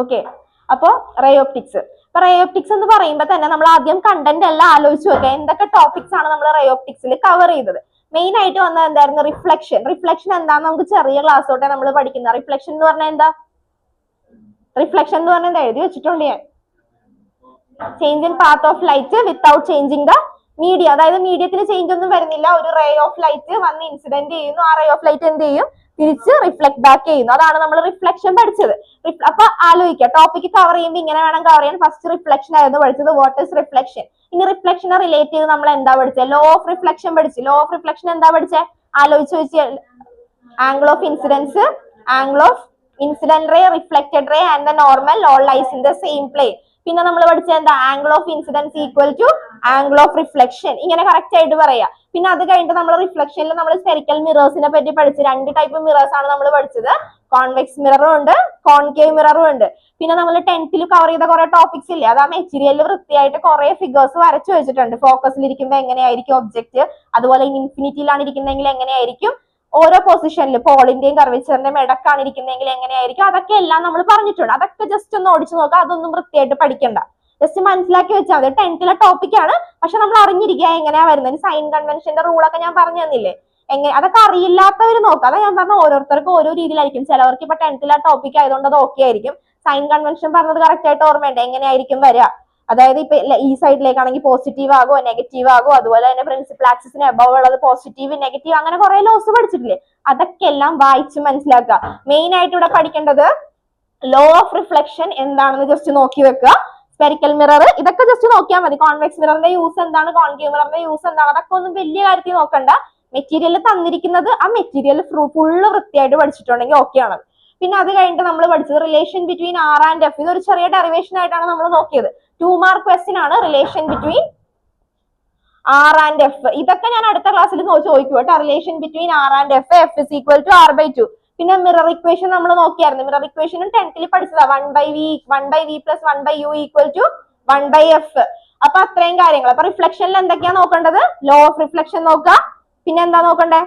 Okay, അപ്പോ റയോപ്റ്റിക്സ്. അപ്പൊ റയോപ്റ്റിക്സ് എന്ന് പറയുമ്പോൾ തന്നെ നമ്മൾ ആദ്യം കണ്ടന്റ് എല്ലാം ആലോചിച്ച് നോക്കുക, എന്തൊക്കെ ടോപ്പിക്സ് ആണ് നമ്മൾ റയോപ്റ്റിക്സിൽ കവർ ചെയ്തത്. മെയിൻ ആയിട്ട് വന്നത് എന്തായിരുന്നു? റിഫ്ലക്ഷൻ. റിഫ്ലക്ഷൻ എന്താന്ന് നമുക്ക് ചെറിയ ക്ലാസ് തൊട്ടേ നമ്മൾ പഠിക്കുന്ന. റിഫ്ലക്ഷൻ എന്ന് പറഞ്ഞാൽ എന്താ? റിഫ്ലക്ഷൻ എന്ന് പറഞ്ഞാൽ എന്താ? എഴുതി വെച്ചിട്ടുണ്ട് ഞാൻ. Change in path of light without changing the media. അതായത് മീഡിയത്തിന് ചേഞ്ച് ഒന്നും വരുന്നില്ല, ഒരു റേ ഓഫ് ലൈറ്റ് വന്ന് ഇൻസിഡന്റ് ചെയ്യുന്നു, ആ റേ ഓഫ് ലൈറ്റ് എന്ത് ചെയ്യും? തിരിച്ച് റിഫ്ലക്ട് ബാക്ക് ചെയ്യുന്നു. അതാണ് നമ്മൾ റിഫ്ലക്ഷൻ പഠിച്ചത്. അപ്പൊ ആലോചിക്കുക, ടോപ്പിക് കവർ ചെയ്യുമ്പോൾ ഇങ്ങനെ വേണം കവർ ചെയ്യാൻ. ഫസ്റ്റ് റിഫ്ലക്ഷൻ ആയിരുന്നു പഠിച്ചത്. What is reflection? ഇനി റിഫ്ലക്ഷനെ റിലേറ്റ് ചെയ്ത് നമ്മൾ എന്താ പഠിച്ചത്? ലോ ഓഫ് റിഫ്ലക്ഷൻ പഠിച്ചു. ലോ ഓഫ് റിഫ്ലക്ഷൻ എന്താ പഠിച്ചത്? ആലോചിച്ച് വെച്ച്, angle of incidence, angle of incident ray, reflected ray and the normal all lies in the same plane. പിന്നെ നമ്മൾ പഠിച്ചത് എന്താ? Angle of incidence equal to angle of reflection. ഇങ്ങനെ കറക്റ്റ് ആയിട്ട് പറയാ. പിന്നെ അത് കഴിഞ്ഞിട്ട് നമ്മൾ റിഫ്ലക്ഷനിൽ നമ്മൾ സ്പെരിക്കൽ മിറേഴ്സിനെ പറ്റി പഠിച്ചു. 2 ടൈപ്പ് മിറേഴ്സ് ആണ് നമ്മൾ പഠിച്ചത്. കോൺവെക്സ് മിററും ഉണ്ട്, കോൺകേവ് മിററും ഉണ്ട്. പിന്നെ നമ്മൾ 10th കവർ ചെയ്ത കുറെ ടോപ്പിക്സ് ഇല്ലേ, അത് ആ മെറ്റീരിയലിൽ വൃത്തിയായിട്ട് കുറെ ഫിഗേഴ്സ് വരച്ചു വെച്ചിട്ടുണ്ട്. ഫോക്കസിലിരിക്കുമ്പോൾ എങ്ങനെയായിരിക്കും ഒബ്ജക്റ്റ്, അതുപോലെ ഇൻഫിനിറ്റിയിലാണ് ഇരിക്കുന്നതെങ്കിൽ എങ്ങനെയായിരിക്കും, ഓരോ പൊസിഷനിൽ പോളിന്റെയും കർവേച്ചറിന്റെയും ഇടക്കാണ് ഇരിക്കുന്നതെങ്കിൽ എങ്ങനെയായിരിക്കും, അതൊക്കെ എല്ലാം നമ്മൾ പറഞ്ഞിട്ടുണ്ട്. അതൊക്കെ ജസ്റ്റ് ഒന്ന് ഓടിച്ചു നോക്കുക, അതൊന്നും വൃത്തിയായിട്ട് പഠിക്കണ്ട, ജസ്റ്റ് മനസ്സിലാക്കി വെച്ചാൽ മതി. 10th ടോപ്പിക് ആണ്, പക്ഷെ നമ്മൾ അറിഞ്ഞിരിക്കുക എങ്ങനെയാ വരുന്നത്. സൈൻ കൺവെൻഷന്റെ റൂളൊക്കെ ഞാൻ പറഞ്ഞു തന്നില്ലേ, അതൊക്കെ അറിയില്ലാത്തവർ നോക്കുക. അതാ ഞാൻ പറഞ്ഞ, ഓരോരുത്തർക്കും ഓരോ രീതിയിലായിരിക്കും. ചിലവർക്ക് ഇപ്പൊ 10th ടോപ്പിക് ആയതുകൊണ്ട് അത് ഓക്കെ ആയിരിക്കും. സൈൻ കൺവെൻഷൻ പറഞ്ഞത് കറക്റ്റ് ആയിട്ട് ഓർമ്മയുണ്ട്, എങ്ങനെയായിരിക്കും വരിക. അതായത് ഇപ്പൊ ഈ സൈഡിലേക്കാണെങ്കിൽ പോസിറ്റീവ് ആകുമോ നെഗറ്റീവ് ആകുമോ, അതുപോലെ തന്നെ പ്രിൻസിപ്പൽ ആക്സിസിന് അബവ് ഉള്ളത് പോസിറ്റീവ് നെഗറ്റീവ്, അങ്ങനെ കുറെ ലോസ് പഠിച്ചിട്ടില്ലേ, അതൊക്കെ എല്ലാം വായിച്ച് മനസ്സിലാക്കുക. മെയിൻ ആയിട്ട് ഇവിടെ പഠിക്കേണ്ടത് ലോ ഓഫ് റിഫ്ലക്ഷൻ എന്താണെന്ന് ജസ്റ്റ് നോക്കി വെക്കുക. സ്പെരിക്കൽ മിറർ, ഇതൊക്കെ ജസ്റ്റ് നോക്കിയാൽ മതി. കോൺവെക്സ് മിററിന്റെ യൂസ് എന്താണ്, കോൺകേവ് മിററിന്റെ യൂസ് എന്താണ്, അതൊക്കെ ഒന്നും വലിയ കാര്യത്തിൽ നോക്കണ്ട. മെറ്റീരിയൽ തന്നിരിക്കുന്നത് ആ മെറ്റീരിയൽ ഫുള്ള് വൃത്തിയായിട്ട് പഠിച്ചിട്ടുണ്ടെങ്കിൽ ഓക്കെ ആണ്. പിന്നെ അത് കഴിഞ്ഞിട്ട് നമ്മൾ പഠിച്ചത് relation between R and F. ഇതൊരു ചെറിയ ഡെറിവേഷൻ ആയിട്ടാണ് നമ്മൾ നോക്കിയത്. 2 മാർക്ക് ക്വസ്റ്റ്യൻ ആണ് relation between R and F. ഇതൊക്കെ ഞാൻ അടുത്ത ക്ലാസ്സിൽ ചോദിക്കും കേട്ടോ. Relation between R and F, F is equal to r/2. പിന്നെ മിറർ ഇക്വേഷൻ നമ്മൾ നോക്കിയായിരുന്നു. മിറർ ഇക്വേഷനും 10th പഠിച്ചതാ. 1/v plus 1/u equal to 1/f. അപ്പൊ അത്രയും കാര്യങ്ങൾ. അപ്പൊ റിഫ്ലക്ഷനിൽ എന്തൊക്കെയാ നോക്കേണ്ടത്? ലോ ഓഫ് റിഫ്ലക്ഷൻ നോക്കുക. പിന്നെ എന്താ നോക്കണ്ടേ?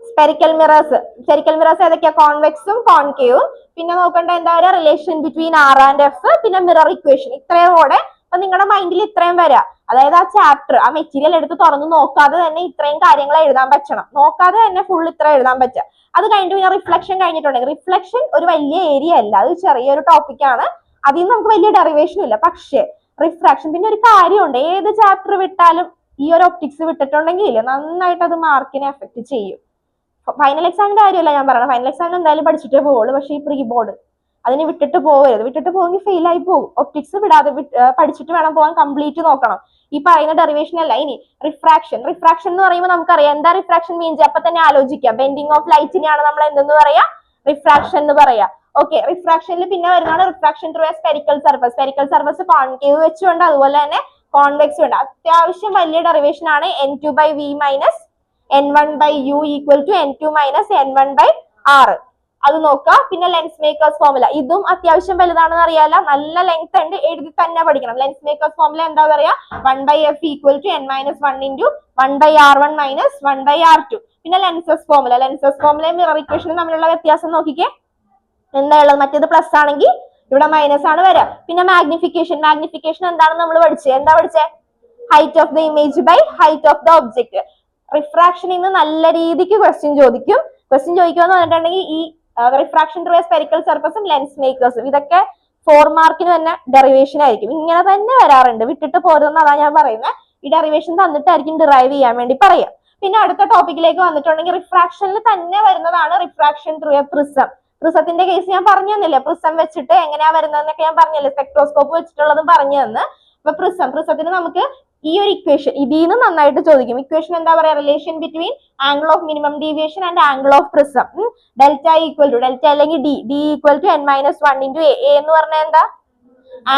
Spherical mirrors. സ്പെരിക്കൽ മിറേഴ്സ് ഏതൊക്കെയാ? കോൺവെക്സും കോൺകേവും. പിന്നെ നോക്കേണ്ട എന്താ പറയുക? Relation between R and F, പിന്നെ മിറർ ഇക്വേഷൻ. ഇത്രയും കൂടെ അപ്പൊ നിങ്ങളുടെ മൈൻഡിൽ ഇത്രയും വരാ. അതായത് ആ ചാപ്റ്റർ, ആ മെറ്റീരിയൽ എടുത്ത് തുറന്ന് നോക്കാതെ തന്നെ ഇത്രയും കാര്യങ്ങൾ എഴുതാൻ പറ്റണം. നോക്കാതെ തന്നെ ഫുൾ ഇത്ര എഴുതാൻ പറ്റുക. അത് കഴിഞ്ഞിട്ട് പിന്നെ റിഫ്ലക്ഷൻ കഴിഞ്ഞിട്ടുണ്ടെങ്കിൽ, റിഫ്ലക്ഷൻ ഒരു വലിയ ഏരിയ അല്ല, അത് ചെറിയൊരു ടോപ്പിക് ആണ്. അതിൽ നിന്ന് നമുക്ക് വലിയ ഡെറിവേഷനും ഇല്ല. പക്ഷേ റിഫ്രാക്ഷൻ, പിന്നെ ഒരു കാര്യമുണ്ട്, ഏത് ചാപ്റ്റർ വിട്ടാലും ഈ ഒരു ഒപ്റ്റിക്സ് വിട്ടിട്ടുണ്ടെങ്കിൽ നന്നായിട്ട് അത് മാർക്കിനെ എഫക്ട് ചെയ്യും. ഫൈനൽ എക്സാമിന്റെ കാര്യമല്ല ഞാൻ പറയുന്നത്. ഫൈനൽ എക്സാമിന് എന്തായാലും പഠിച്ചിട്ടേ പോകുള്ളൂ. പക്ഷേ ഈ പ്രീ ബോർഡ് അതിന് വിട്ടിട്ട് പോകരുത്. വിട്ടിട്ട് പോകെങ്കിൽ ഫെയിൽ ആയി പോകും. ഒപ്റ്റിക്സ് വിടാതെ പഠിച്ചിട്ട് വേണം പോകാൻ. കംപ്ലീറ്റ് നോക്കണം. ഈ പറയുന്ന ഡെറിവേഷൻ അല്ല. ഇനി റിഫ്രാക്ഷൻ. റിഫ്രാക്ഷൻ എന്ന് പറയുമ്പോൾ നമുക്കറിയാം എന്താ റിഫ്രാക്ഷൻ മീൻസ്. അപ്പൊ തന്നെ ആലോചിക്കാം. ബെൻഡിങ് ഓഫ് ലൈറ്റിനെയാണ് നമ്മൾ എന്തെന്ന് പറയാ? റിഫ്രാക്ഷൻ എന്ന് പറയാ. ഓക്കെ, റിഫ്രാക്ഷനിൽ പിന്നെ വരുന്നതാണ് refraction through a spherical surface. Spherical surface concave വെച്ചുകൊണ്ട്, അതുപോലെ തന്നെ കോൺവെക്സ് ഉണ്ട്. അത്യാവശ്യം വലിയ ഡെറിവേഷൻ ആണ്. n2/v minus n1/u equal to n2 minus n1/r. അത് നോക്കുക. പിന്നെ ലെൻസ് മേക്കേഴ്സ് ഫോർമുല, ഇതും അത്യാവശ്യം വലുതാണെന്ന് അറിയാലോ. നല്ല ലെങ്ത് ഉണ്ട്, എഴുതി തന്നെ പഠിക്കണം. ലെൻസ് മേക്കേഴ്സ് ഫോർമുല എന്താ പറയാ? 1/f equal to n-1 into 1/r1 minus 1/r2. പിന്നെ ലെൻസസ് ഫോർമുല. ലെൻസസ് ഫോർമുലയും മിറർ ഇക്വേഷനും തമ്മിലുള്ള വ്യത്യാസം നോക്കിക്കേ. എന്താ ഉള്ളത്? മറ്റേത് പ്ലസ് ആണെങ്കിൽ ഇവിടെ മൈനസ് ആണ് വരിക. പിന്നെ മാഗ്നിഫിക്കേഷൻ. മാഗ്നിഫിക്കേഷൻ എന്താണെന്ന് നമ്മൾ പഠിച്ചേ. എന്താ പഠിച്ചേ? Height of the image by height of the object. റിഫ്രാക്ഷനിൽ നിന്ന് നല്ല രീതിക്ക് ക്വസ്റ്റ്യൻ ചോദിക്കും. ക്വസ്റ്റ്യൻ ചോദിക്കുമെന്ന് പറഞ്ഞിട്ടുണ്ടെങ്കിൽ ഈ റിഫ്രാക്ഷൻ ത്രൂ സ്പെരിക്കൽ സർഫസും ലെൻസ് മേക്കേഴ്സും ഇതൊക്കെ 4 മാർക്കിന് തന്നെ ഡെറിവേഷൻ ആയിരിക്കും. ഇങ്ങനെ തന്നെ വരാറുണ്ട്, വിട്ടിട്ട് പോരുന്ന. അതാ ഞാൻ പറയുന്നത്. ഈ ഡെറിവേഷൻ തന്നിട്ടായിരിക്കും ഡിറൈവ് ചെയ്യാൻ വേണ്ടി പറയാം. പിന്നെ അടുത്ത ടോപ്പിക്കിലേക്ക് വന്നിട്ടുണ്ടെങ്കിൽ റിഫ്രാക്ഷനിൽ തന്നെ വരുന്നതാണ് റിഫ്രാക്ഷൻ ത്രൂ എ പ്രിസം. പ്രിസത്തിന്റെ കേസ് ഞാൻ പറഞ്ഞു തന്നില്ലേ? പ്രിസം വെച്ചിട്ട് എങ്ങനെയാ വരുന്നതെന്നൊക്കെ ഞാൻ പറഞ്ഞല്ലേ? സ്പെക്ട്രോസ്കോപ്പ് വെച്ചിട്ടുള്ളതും പറഞ്ഞു തന്ന്. അപ്പൊ പ്രിസത്തിന് നമുക്ക് ഈ ഒരു ഇക്വേഷൻ ഇതിൽ നിന്ന് നന്നായിട്ട് ചോദിക്കും. ഇക്വേഷൻ എന്താ പറയാ? Relation between angle of minimum deviation and angle of prism. Delta equal to, delta അല്ലെങ്കിൽ D equal to n-1 into A എന്ന് പറഞ്ഞാൽ എന്താ?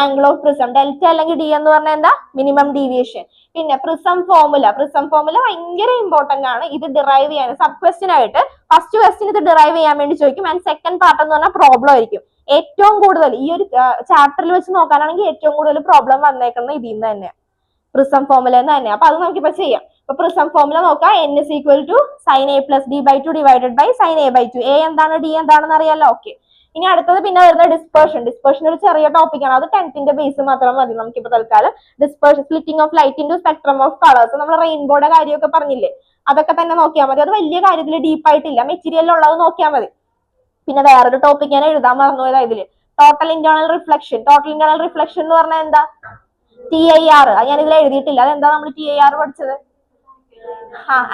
Angle of prism. ഡെൽറ്റ അല്ലെങ്കിൽ ഡി എന്ന് പറഞ്ഞാൽ എന്താ? Minimum deviation. പിന്നെ പ്രിസം ഫോർമുല. പ്രിസം ഫോർമുല ഭയങ്കര ഇമ്പോർട്ടന്റ് ആണ്. ഇത് ഡിറൈവ് ചെയ്യാൻ സബ് ക്വസ്റ്റ്യൻ ആയിട്ട് ഫസ്റ്റ് ക്വസ്റ്റ്യൻ ഇത് ഡിറൈവ് ചെയ്യാൻ വേണ്ടി ചോദിക്കും. ആൻഡ് സെക്കൻഡ് പാർട്ട് എന്ന് പറഞ്ഞാൽ പ്രോബ്ലം ആയിരിക്കും. ഏറ്റവും കൂടുതൽ ഈ ഒരു ചാപ്റ്ററിൽ വെച്ച് നോക്കാനാണെങ്കിൽ ഏറ്റവും കൂടുതൽ പ്രോബ്ലം വന്നേക്കുന്നത് ഇതിൽ നിന്ന് തന്നെ, പ്രിസം ഫോർമുല തന്നെ. അപ്പൊ അത് നമുക്കിപ്പോ ചെയ്യാം. അപ്പൊ പ്രിസം ഫോർമുല നോക്കാം. n is equal to sin a plus d by 2 divided by sin a by 2. a എന്താണ്, d എന്താണെന്ന് അറിയാലോ. ഓക്കെ, ഇനി അടുത്തത് പിന്നെ വരുന്ന ഡിസ്പേർഷൻ. ഡിസ്പേർഷൻ ഒരു ചെറിയ ടോപ്പിക്കാണ്, അത് 10th ബേസ് മാത്രം മതി നമുക്കിപ്പോ തൽക്കാലം. Dispersion, splitting of light into spectrum of colours, നമ്മൾ റെയിൻബോയുടെ കാര്യമൊക്കെ പറഞ്ഞില്ലേ, അതൊക്കെ തന്നെ നോക്കിയാൽ മതി. അത് വലിയ കാര്യത്തിൽ ഡീപ്പായിട്ടില്ല, മെറ്റീരിയലിലുള്ളത് നോക്കിയാൽ മതി. പിന്നെ വേറൊരു ടോപ്പിക് ഞാൻ എഴുതാൻ മറന്നുപോയത് ഇതില്, total internal reflection. Total internal reflection എന്ന് പറഞ്ഞാൽ എന്താ? TIR. ഞാൻ ഇതിൽ എഴുതിയിട്ടില്ല, അതെന്താ നമ്മൾ TIR പഠിച്ചത്?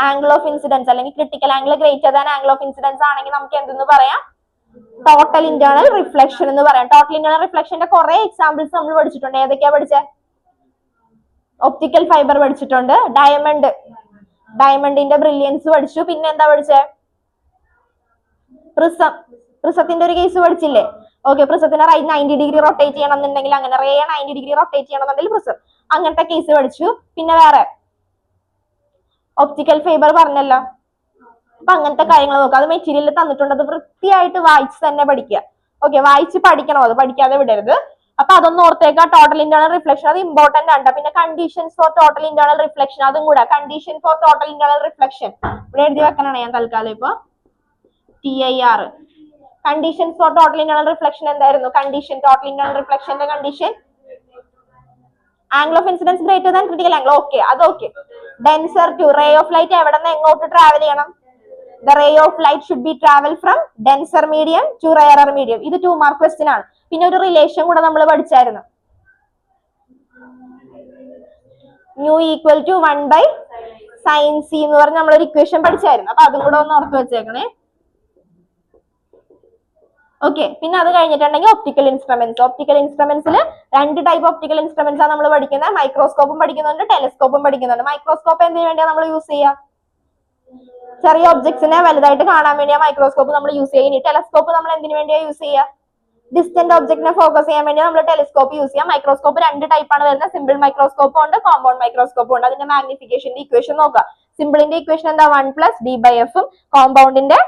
ആംഗിൾ ഓഫ് ഇൻസിഡൻസ് അല്ലെങ്കിൽ critical angle greater than angle of incidents ആണെങ്കിൽ നമുക്ക് എന്തെന്ന് പറയാം? ടോട്ടൽ ഇന്റേണൽ റിഫ്ലക്ഷൻ എന്ന് പറയാം. ടോട്ടൽ ഇന്റേണൽ റിഫ്ലക്ഷന്റെ കുറെ എക്സാമ്പിൾസ് നമ്മൾ പഠിച്ചിട്ടുണ്ട്. ഏതൊക്കെയാ പഠിച്ചത്? ഒപ്റ്റിക്കൽ ഫൈബർ പഠിച്ചിട്ടുണ്ട്, ഡയമണ്ടിന്റെ ബ്രില്യൻസ് പഠിച്ചു, പിന്നെ എന്താ പഠിച്ചത്? പ്രിസത്തിന്റെ ഒരു കേസ് പഠിച്ചില്ലേ? ഓക്കെ, പ്രിസത്തിനെ 90 ഡിഗ്രി റൊട്ടേറ്റ് ചെയ്യണം എന്നുണ്ടെങ്കിൽ, അങ്ങനെ റേ 90 ഡിഗ്രി റൊട്ടേറ്റ് ചെയ്യണം എന്നുണ്ടെങ്കിൽ പ്രിസം, അങ്ങനത്തെ കേസ് പഠിച്ചു. പിന്നെ വേറെ ഒപ്റ്റിക്കൽ ഫൈബർ പറഞ്ഞല്ലോ. അപ്പൊ അങ്ങനത്തെ കാര്യങ്ങൾ നോക്കുക. അത് മെറ്റീരിയൽ തന്നിട്ടുണ്ട്, അത് വൃത്തിയായിട്ട് വായിച്ച് തന്നെ പഠിക്കുക. ഓക്കെ, വായിച്ച് പഠിക്കണം, അത് പഠിക്കാതെ വിടരുത്. അപ്പൊ അതൊന്ന് ഓർത്തേക്കുക. ടോട്ടൽ ഇന്റേണൽ റിഫ്ലക്ഷൻ അത് ഇമ്പോർട്ടന്റ് ആണ്. പിന്നെ conditions for total internal reflection, അതും കൂടെ. Condition for total internal reflection ഇവിടെ എഴുതി വെക്കാനാണ് ഞാൻ തൽക്കാലം ഇപ്പൊ. TIR. Condition for total internal reflection എന്തായിരുന്നു? കണ്ടീഷൻ, ടോട്ടൽ ഇന്റേണൽ റിഫ്ലക്ഷന്റെ condition angle of incidence greater than critical angle. Okay, അത് okay. Denser to, ray of light എവിടെ നിന്ന് എങ്ങോട്ട് ട്രാവൽ ചെയ്യണം? The ray of light should be travel from denser medium to rarer medium. ഇത് 2 mark question ആണ്. പിന്നെ ഒരു relation കൂടെ നമ്മൾ പഠിച്ചായിരുന്നു, mu equal to 1/sin c എന്ന് പറഞ്ഞ് നമ്മളൊരു ഇക്വേഷൻ പഠിച്ചായിരുന്നു. അപ്പൊ അതും കൂടെ ഒന്ന് ഓർത്ത് വെച്ചേക്കണേ. ഓക്കെ, പിന്നെ അത് കഴിഞ്ഞിട്ടുണ്ടെങ്കിൽ ഒപ്റ്റിക്കൽ ഇൻസ്ട്രുമെന്റ്സ്. ഒപ്റ്റിക്കൽ ഇൻസ്ട്രുമെന്റ്സിൽ 2 ടൈപ്പ് ഒപ്റ്റിക്കൽ ഇൻസ്ട്രുമെന്റ്സ് ആണ് നമ്മൾ പഠിക്കുന്നത്. മൈക്രോസ്കോപ്പും പഠിക്കുന്നുണ്ട്, ടെലിസ്കോപ്പും പഠിക്കുന്നുണ്ട്. മൈക്രോസ്കോപ്പ് എന്തിനു വേണ്ടിയാണ് നമ്മൾ യൂസ് ചെയ്യുക? ചെറിയ ഒബ്ജക്ട്സിനെ വലുതായിട്ട് കാണാൻ വേണ്ടിയാ മൈക്രോസ്കോപ്പ് നമ്മൾ യൂസ് ചെയ്യുക. ഇനി ടെലിസ്കോപ്പ് നമ്മൾ എന്തിനു വേണ്ടിയാ യൂസ് ചെയ്യുക? ഡിസ്റ്റന്റ് ഒബ്ജക്റ്റിനെ ഫോക്കസ് ചെയ്യാൻ വേണ്ടി നമ്മൾ ടെലിസ്കോപ്പ് യൂസ് ചെയ്യാം. മൈക്രോസ്കോപ്പ് 2 ടൈപ്പാണ് വരുന്നത്. സിമ്പിൾ മൈക്രോസ്കോപ്പ് ഉണ്ട്, കോമ്പൗണ്ട് മൈക്രോസ്കോപ്പ് ഉണ്ട്. അതിന്റെ മാഗ്നിഫിക്കേഷന്റെ ഇക്വേഷൻ നോക്കുക. സിമ്പിളിന്റെ ഇക്വേഷൻ എന്താ? 1 + d/f ഉം കോമ്പൗണ്ടിന്റെ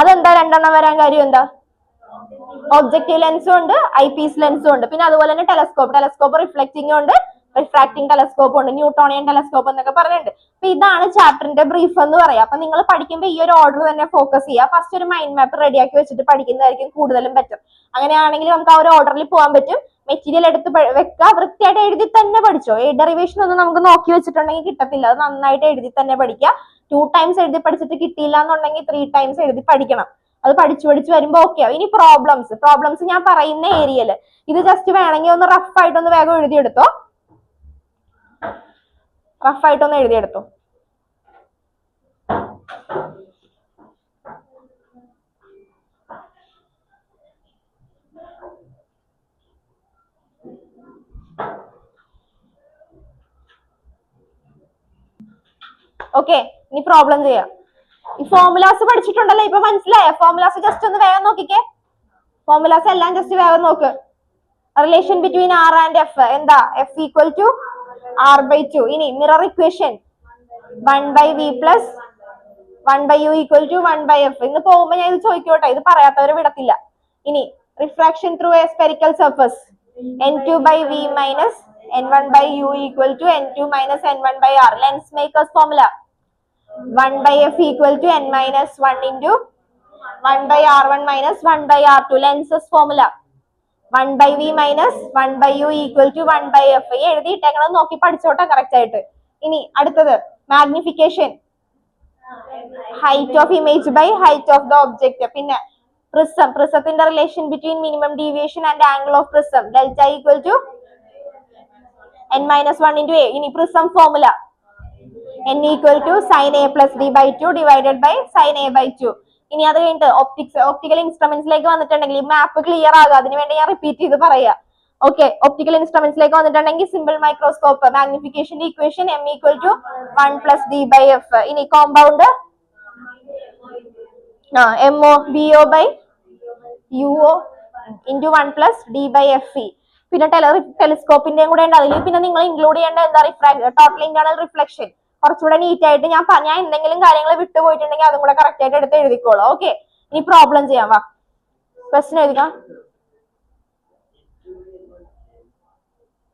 അതെന്താ 2 വരാൻ കാര്യം എന്താ? ഒബ്ജക്റ്റീവ് ലെൻസും ഉണ്ട്, ഐപീസ് ലെൻസും ഉണ്ട്. പിന്നെ അതുപോലെ തന്നെ ടെലസ്കോപ്പ് റിഫ്ലക്റ്റിംഗ് ഉണ്ട്, റിഫ്രാക്റ്റിംഗ് ടെലസ്കോപ്പ് ഉണ്ട്, ന്യൂട്ടോണിയൻ ടെലസ്കോപ്പ് എന്നൊക്കെ പറഞ്ഞിട്ടുണ്ട്. അപ്പൊ ഇതാണ് ചാപ്റ്ററിന്റെ ബ്രീഫ് എന്ന് പറയാം. അപ്പൊ നിങ്ങൾ പഠിക്കുമ്പോൾ ഈ ഒരു ഓർഡർ തന്നെ ഫോക്കസ് ചെയ്യുക. ഫസ്റ്റ് ഒരു മൈൻഡ് മാപ്പ് റെഡിയാക്കി വെച്ചിട്ട് പഠിക്കുന്നതായിരിക്കും കൂടുതലും ബെറ്റർ. അങ്ങനെയാണെങ്കിൽ നമുക്ക് ആ ഒരു ഓർഡറിൽ പോകാൻ പറ്റും. മെറ്റീരിയൽ എടുത്ത് വെക്കുക, വൃത്തിയായിട്ട് എഴുതി തന്നെ പഠിച്ചോ. ഡെറിവേഷൻ ഒന്നും നമുക്ക് നോക്കി വെച്ചിട്ടുണ്ടെങ്കിൽ കിട്ടത്തില്ല, അത് നന്നായിട്ട് എഴുതി തന്നെ പഠിക്കുക. 2 ടൈംസ് എഴുതി പഠിച്ചിട്ട് കിട്ടിയില്ല എന്നുണ്ടെങ്കിൽ 3 ടൈംസ് എഴുതി പഠിക്കണം. അത് പഠിച്ചു വരുമ്പോ ഓക്കെ ആവും. ഇനി പ്രോബ്ലംസ് ഞാൻ പറയുന്ന ഏരിയയില് ഇത് ജസ്റ്റ് വേണമെങ്കിൽ ഒന്ന് റഫ് ആയിട്ടൊന്ന് വേഗം എഴുതിയെടുത്തോ. റഫായിട്ടൊന്ന് എഴുതിയെടുത്തു. ഓക്കെ, ഇനി പ്രോബ്ലം ചെയ്യാം. ഈ ഫോർമുലാസ് പഠിച്ചിട്ടുണ്ടല്ലോ, ഇപ്പൊ മനസ്സിലായോ? ഫോർമുലാസ് ജസ്റ്റ് ഒന്ന് വേഗം നോക്കിക്കേ. ഫോർമുലാസ് എല്ലാം ജസ്റ്റ് വേഗം നോക്ക്. Relation between R and F എന്താ? F equal to R/2. ഇനി mirror equation 1/v + 1/u equal to 1/f. ഇന്ന് പോകുമ്പോ ഞാൻ ഇത് ചോദിക്കോട്ടെ, ഇത് പറയാത്തവരെ വിടത്തില്ല. ഇനി refraction through a spherical surface n2/v - n1/u equal to n2 - n1/r. Lens makers formula 1/f equal to n - 1 into 1/r1 - 1/r2. Lenses formula 1/v - 1/u equal to 1/f. എഴുതിയിട്ടേക്കണം, നോക്കി പഠിച്ചോട്ടെ കറക്റ്റ് ആയിട്ട്. ഇനി അടുത്തത് magnification, height of image by height of the object. പിന്നെ പ്രിസത്തിന്റെ relation between minimum deviation and angle of prism delta equal to n - 1 into a. ഇനി prism formula n equal to sin a + d/2 divided by sin a/2. ഇനി അത് കഴിഞ്ഞിട്ട് optical ഇൻസ്ട്രുമെന്റ്സിലേക്ക് വന്നിട്ടുണ്ടെങ്കിൽ ഈ മാപ്പ് clear ആകുക, അതിന് വേണ്ടി ഞാൻ റിപ്പീറ്റ് ചെയ്ത് പറയാം. ഓക്കെ, ഒപ്റ്റിക്കൽ ഇൻസ്ട്രുമെന്റ്സിലേക്ക് വന്നിട്ടുണ്ടെങ്കിൽ സിമ്പിൾ മൈക്രോസ്കോപ്പ് മാഗ്നിഫിക്കേഷന്റെ equation m equal to 1 + d/f. ഇനി കോമ്പൗണ്ട് MO/BO/UO into 1 + d/FE. പിന്നെ ടെലിസ്കോപ്പിന്റെയും കൂടെ ഉണ്ട് അതിൽ. പിന്നെ നിങ്ങൾ ഇൻക്ലൂഡ് ചെയ്യേണ്ട എന്താ? Total internal reflection. കുറച്ചുകൂടെ നീറ്റ് ആയിട്ട് ഞാൻ എന്തെങ്കിലും കാര്യങ്ങൾ വിട്ടുപോയിട്ടുണ്ടെങ്കിൽ അതും കൂടെ കറക്റ്റ് ആയിട്ട് എടുത്ത് എഴുതിക്കോളൂ. ഓക്കെ, ഇനി പ്രോബ്ലം ചെയ്യാം. വാ, ക്വസ്റ്റ്യൻ എഴുതിക്കാം.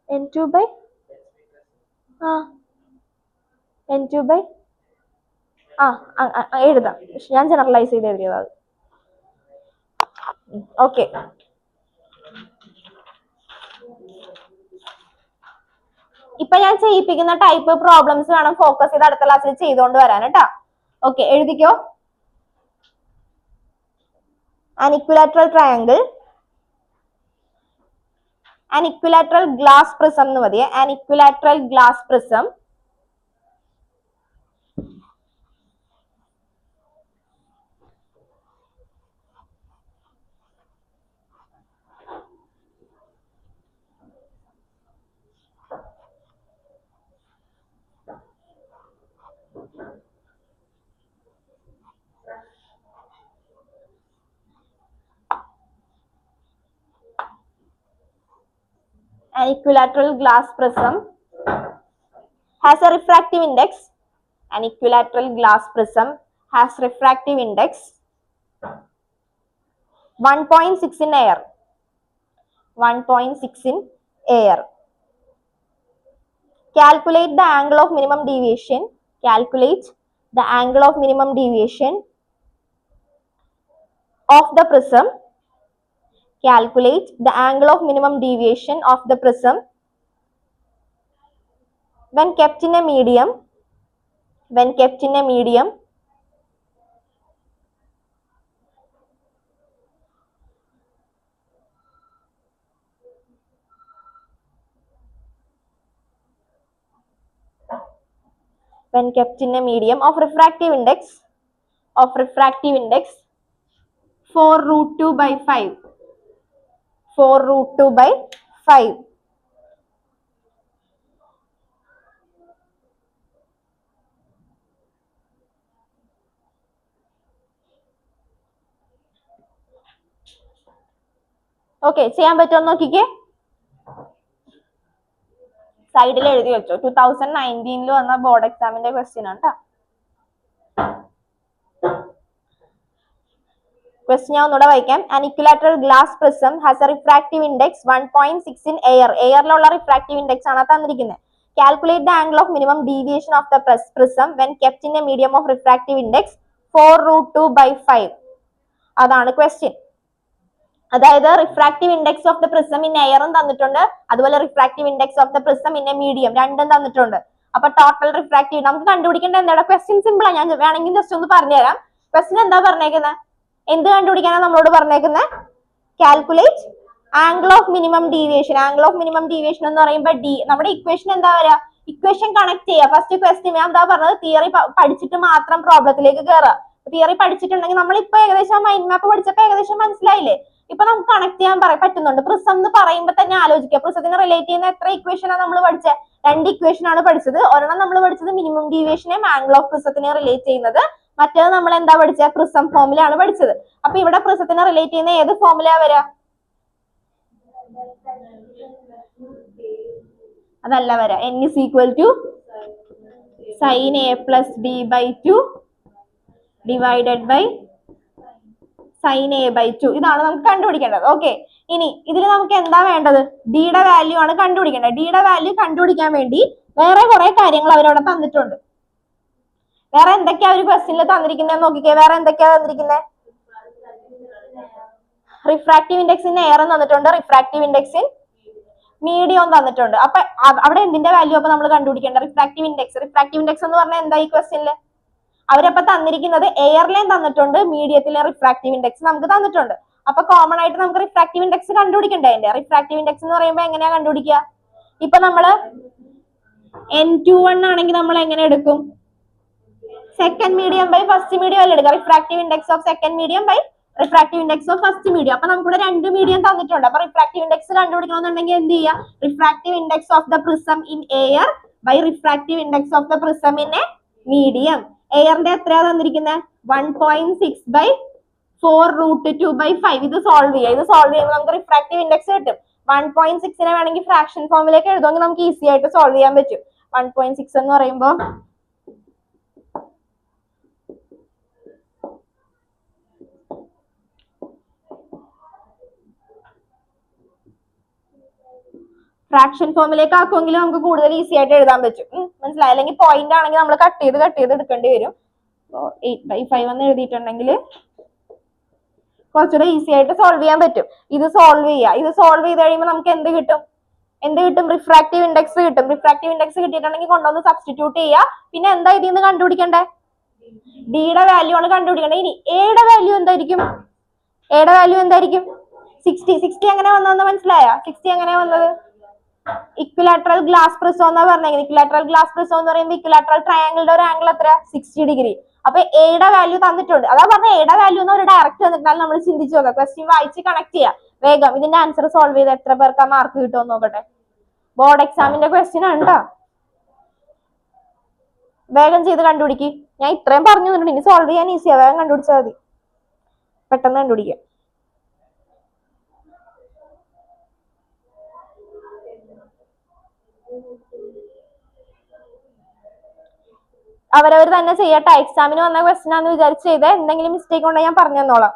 n2/n2/ എഴുതാം. ഞാൻ ജനറലൈസ് ചെയ്ത് എഴുതിയത്. ഓക്കെ. ഇപ്പൊ ഞാൻ ചെയ്യിപ്പിക്കുന്ന ടൈപ്പ് പ്രോബ്ലംസ് വേണം ഫോക്കസ് ചെയ്ത് അടുത്ത ക്ലാസ്സിൽ ചെയ്തുകൊണ്ട് വരാൻ കേട്ടോ. ഓക്കെ, എഴുതിക്കോ. An equilateral triangle, an equilateral glass prism എന്ന് മതിയെ. An equilateral glass prism an equilateral glass prism has a refractive index. An equilateral glass prism has refractive index 1.6 in air. 1.6 in air. Calculate the angle of minimum deviation. Calculate the angle of minimum deviation of the prism. Calculate the angle of minimum deviation of the prism when kept in a medium. When kept in a medium when kept in a medium of refractive index 4√2/5. 4√2/5. Okay, ചെയ്യാൻ പറ്റുമോ നോക്കിക്കേ. സൈഡിൽ എഴുതി വെച്ചോ. 2019 വന്ന board എക്സാമിന്റെ question ആണ് കേട്ടോ. ക്വസ്റ്റ്യൻ ഞാൻ ഒന്നുകൂടെ വായിക്കാം. An equilateral glass prism has a refractive index 1.6 in air. എയറിലുള്ള റിഫ്രാക്റ്റീവ് ഇൻഡെക്സ് ആണ് തന്നിരിക്കുന്നത്. Calculate the angle of minimum deviation of the prism when kept in a medium of refractive index 4√2/5. അതാണ് question. അതായത് refractive index of the prism in എയറും തന്നിട്ടുണ്ട്, അതുപോലെ refractive index of the prism in a medium രണ്ടും തന്നിട്ടുണ്ട്. അപ്പൊ total refractive നമുക്ക് കണ്ടുപിടിക്കേണ്ട എന്താണ്? ക്വസ്റ്റ്യൻ സിമ്പിൾ ആണ്. ഞാൻ വേണമെങ്കിൽ ജസ്റ്റ് ഒന്ന് പറഞ്ഞുതരാം. ക്വസ്റ്റ്യൻ എന്താ പറഞ്ഞേക്കുന്നത്? എന്ത് കണ്ടുപിടിക്കാനാണ് നമ്മളോട് പറഞ്ഞേക്കുന്നത്? Calculate angle of minimum deviation. Angle of minimum deviation എന്ന് പറയുമ്പോൾ ഡി, നമ്മുടെ ഇക്വേഷൻ എന്താ വരിക? ഇക്വേഷൻ കണക്ട് ചെയ്യുക. ഫസ്റ്റ് ക്വസ്റ്റ്യൻ ഞാൻ എന്താ പറഞ്ഞത്? തിയറി പഠിച്ചിട്ട് മാത്രം പ്രോബ്ലത്തിലേക്ക് കയറുക. തിയറി പഠിച്ചിട്ടുണ്ടെങ്കിൽ നമ്മളിപ്പോ ഏകദേശം മൈൻഡ് മാപ്പ് പഠിച്ചപ്പോ ഏകദേശം മനസ്സിലായില്ലേ? ഇപ്പൊ നമുക്ക് കണക്ട് ചെയ്യാൻ പറ്റുന്നുണ്ട്. പ്രിസം എന്ന് പറയുമ്പോൾ തന്നെ ആലോചിക്കുക, പ്രിസത്തിനെ റിലേറ്റ് ചെയ്യുന്ന എത്ര ഇക്വേഷൻ ആണ് നമ്മൾ പഠിച്ചത്? 2 ഇക്വേഷൻ ആണ് പഠിച്ചത്. ഒരെണ്ണം നമ്മൾ പഠിച്ചത് മിനിമം ഡീവിയേഷനെയും ആംഗിൾ ഓഫ് പ്രിസത്തിനെ റിലേറ്റ് ചെയ്യുന്നത്. മറ്റേത് നമ്മൾ എന്താ പഠിച്ചത്? പ്രിസം ഫോർമുല ആണ് പഠിച്ചത്. അപ്പൊ ഇവിടെ പ്രിസത്തിനെ റിലേറ്റ് ചെയ്യുന്ന ഏത് ഫോർമുല വരാ? അതല്ല വരാ. n is equal to sin a plus b by 2 divided by sin a by 2. ഇതാണ് നമുക്ക് കണ്ടുപിടിക്കേണ്ടത്. ഓക്കെ, ഇനി ഇതിൽ നമുക്ക് എന്താ വേണ്ടത്? ഡിയുടെ വാല്യൂ ആണ് കണ്ടുപിടിക്കേണ്ടത്. ഡിയുടെ വാല്യൂ കണ്ടുപിടിക്കാൻ വേണ്ടി വേറെ കുറെ കാര്യങ്ങൾ അവരവിടെ തന്നിട്ടുണ്ട്. വേറെ എന്തൊക്കെയാ ഒരു ക്വസ്റ്റ്യനിൽ തന്നിരിക്കുന്നത് നോക്കിക്കേ. വേറെ എന്തൊക്കെയാ തന്നിരിക്കുന്നത്? റിഫ്രാക്റ്റീവ് ഇൻഡെക്സ് ഇൻ എയർ തന്നിട്ടുണ്ട്, റിഫ്രാക്റ്റീവ് ഇൻഡെക്സ് ഇൻ മീഡിയം തന്നിട്ടുണ്ട്. അപ്പൊ അവിടെ എന്തിന്റെ വാല്യൂ അപ്പൊ നമ്മൾ കണ്ടുപിടിക്കേണ്ടത്? Refractive index. റിഫ്രാക്റ്റീവ് ഇൻഡെക്സ് എന്ന് പറഞ്ഞാൽ എന്താ ഈ ക്വസ്റ്റ്യനിൽ? അവരപ്പോ തന്നിരിക്കുന്നത് എയർലൈൻ തന്നിട്ടുണ്ട്, മീഡിയത്തിലെ റിഫ്രാക്റ്റീവ് ഇൻഡെക്സ് നമുക്ക് തന്നിട്ടുണ്ട്. അപ്പൊ കോമൺ ആയിട്ട് നമുക്ക് റിഫ്രാക്റ്റീവ് ഇൻഡെക്സ് കണ്ടുപിടിക്കണ്ടേ? അതിന്റെ റിഫ്രാക്റ്റീവ് ഇൻഡെക്സ് എന്ന് പറയുമ്പോൾ എങ്ങനെയാ കണ്ടുപിടിക്കുക? ഇപ്പൊ നമ്മള് N21 ആണെങ്കിൽ നമ്മൾ എങ്ങനെ എടുക്കും? Second medium by first medium അല്ലേ എടുക്കുക? Refractive index of second medium by refractive index of first medium. അപ്പൊ നമുക്കിവിടെ 2 മീഡിയം തന്നിട്ടുണ്ട്. അപ്പൊ റിഫ്രാക്റ്റീവ് ഇൻഡെക്സ് കണ്ടുപിടിക്കണമെന്നുണ്ടെങ്കിൽ എന്ത് ചെയ്യുക? Refractive index of the prism in air by refractive index of the prism in a medium. എയറിന്റെ എത്രയാ തന്നിരിക്കുന്നത്? 1.6/4√2/5. ഇത് സോൾവ് ചെയ്യുക. ഇത് സോൾവ് ചെയ്യുമ്പോൾ നമുക്ക് റിഫ്രാക്റ്റീവ് ഇൻഡെക്സ് കിട്ടും. 1.6നെ വേണമെങ്കിൽ ഫ്രാക്ഷൻ ഫോമിലേക്ക് എഴുതുമെങ്കിൽ നമുക്ക് ഈസി ആയിട്ട് സോൾവ് ചെയ്യാൻ പറ്റും. 1.6 എന്ന് പറയുമ്പോൾ ഫ്രാക്ഷൻ ഫോമിലേക്ക് ആക്കുമെങ്കിൽ നമുക്ക് കൂടുതൽ ഈസി ആയിട്ട് എഴുതാൻ പറ്റും. മനസ്സിലായി? അല്ലെങ്കിൽ പോയിന്റ് ആണെങ്കിൽ നമ്മൾ കട്ട് ചെയ്ത് എടുക്കേണ്ടി വരും. 8/5 എന്ന് എഴുതിയിട്ടുണ്ടെങ്കിൽ കുറച്ചുകൂടെ ഈസി ആയിട്ട് സോൾവ് ചെയ്യാൻ പറ്റും. ഇത് സോൾവ് ചെയ്ത് കഴിയുമ്പോൾ നമുക്ക് എന്ത് കിട്ടും? റിഫ്രാക്റ്റീവ് ഇൻഡെക്സ് കിട്ടും. റിഫ്രാക്റ്റീവ് ഇൻഡെക്സ് കിട്ടിയിട്ടുണ്ടെങ്കിൽ കൊണ്ടുവന്ന് സബ്സ്റ്റിറ്റ്യൂട്ട് ചെയ്യുക. പിന്നെ എന്താ ഇതിൽ നിന്ന് കണ്ടുപിടിക്കണ്ടേ? ഡിയുടെ വാല്യൂ ആണ് കണ്ടുപിടിക്കേണ്ടത്. ഇനി എയുടെ വാല്യൂ എന്തായിരിക്കും? 60 എങ്ങനെ വന്നതെന്ന് മനസ്സിലായോ? 60 എങ്ങനെ വന്നത്? ഇക്വിലാറ്ററൽ ഗ്ലാസ് പ്രിസം എന്നാ പറഞ്ഞത്. ഇക്വിലാറ്ററൽ ഗ്ലാസ് പ്രിസം എന്ന് പറയുമ്പോൾ ഇക്വിലാറ്ററൽ ട്രയാങ്കിളിന്റെ ഒരു ആംഗിൾ എത്ര? 60 ഡിഗ്രി. അപ്പൊ എയുടെ വാല്യൂ തന്നിട്ടുണ്ട്. അതാ പറഞ്ഞ എയുടെ വാല്യൂ എന്ന് ഒരു ഡയറക്റ്റ് തന്നിട്ടാൽ നമ്മൾ ചിന്തിച്ചു നോക്കാം. ക്വസ്റ്റ്യൻ വായിച്ച് കണക്ട് ചെയ്യാം വേഗം. ഇതിന്റെ ആൻസർ സോൾവ് ചെയ്ത് എത്ര പേർക്ക് മാർക്ക് കിട്ടുമെന്ന് നോക്കട്ടെ. ബോർഡ് എക്സാമിന്റെ ക്വസ്റ്റ്യൻ ആണ് കേട്ടോ. വേഗം ചെയ്ത് കണ്ടുപിടിക്ക്. ഞാൻ ഇത്രയും പറഞ്ഞു തന്നിട്ടുണ്ട്. ഇനി സോൾവ് ചെയ്യാൻ ഈസിയാ. വേഗം കണ്ടുപിടിച്ചാൽ മതി. പെട്ടെന്ന് കണ്ടുപിടിക്കാം. അവരവർ തന്നെ ചെയ്യട്ടെ. എക്സാമിന് വന്ന ക്വസ്റ്റ്യൻ ആണെന്ന് വിചാരിച്ച് ചെയ്ത് എന്തെങ്കിലും മിസ്റ്റേക്ക് ഉണ്ടെങ്കിൽ ഞാൻ പറഞ്ഞു തന്നോളാം.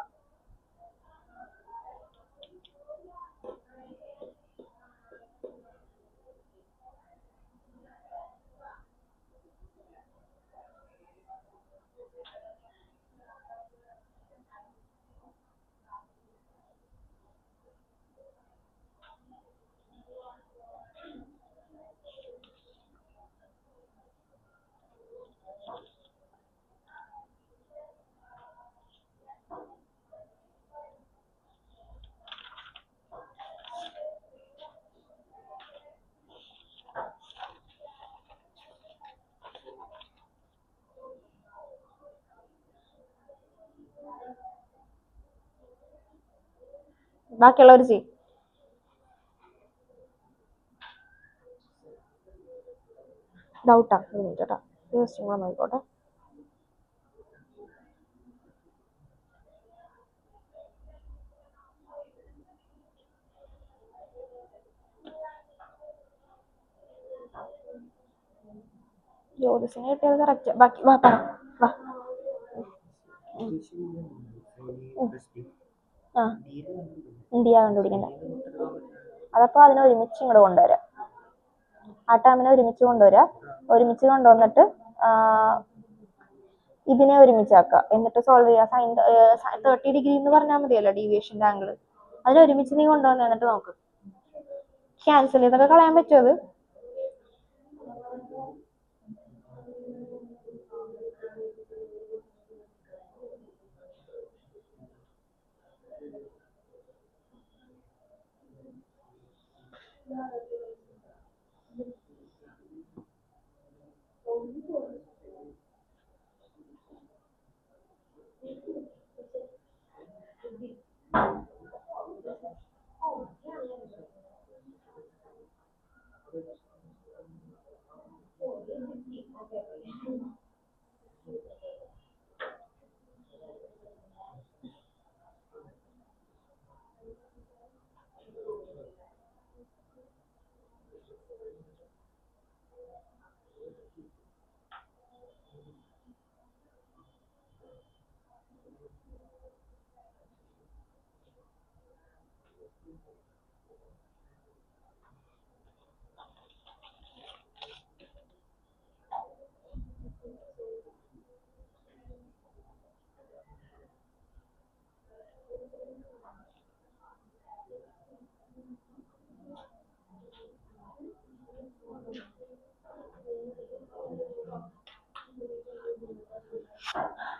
ബാക്കിയുള്ളവർ ചെയ്യും. ഡൗട്ടാ? കേട്ടോ, നോക്കോട്ടെ. ജ്യോതിസിനെ കിട്ടിയത് കറക്റ്റ്. ബാക്കി വാ പറ. ഇന്ത്യ കണ്ടുപിടിക്കണ്ട. അതപ്പോ അതിനെ ഒരുമിച്ച് ഇങ്ങോട്ട് കൊണ്ടുവരാം. ആ ടേമിനെ ഒരുമിച്ച് കൊണ്ടുവന്നിട്ട് ഇതിനെ ഒരുമിച്ചാക്കുക. എന്നിട്ട് സോൾവ് ചെയ്യുക. സൈൻ 30 ഡിഗ്രി എന്ന് പറഞ്ഞാൽ മതിയല്ലോ ഡീവിയേഷന്റെ ആംഗിൾ. അതിനെ ഒരുമിച്ച് നീ കൊണ്ടുവന്ന് എന്നിട്ട് നോക്ക്. ക്യാൻസൽ ചെയ്തൊക്കെ കളയാൻ പറ്റുമോ അത്?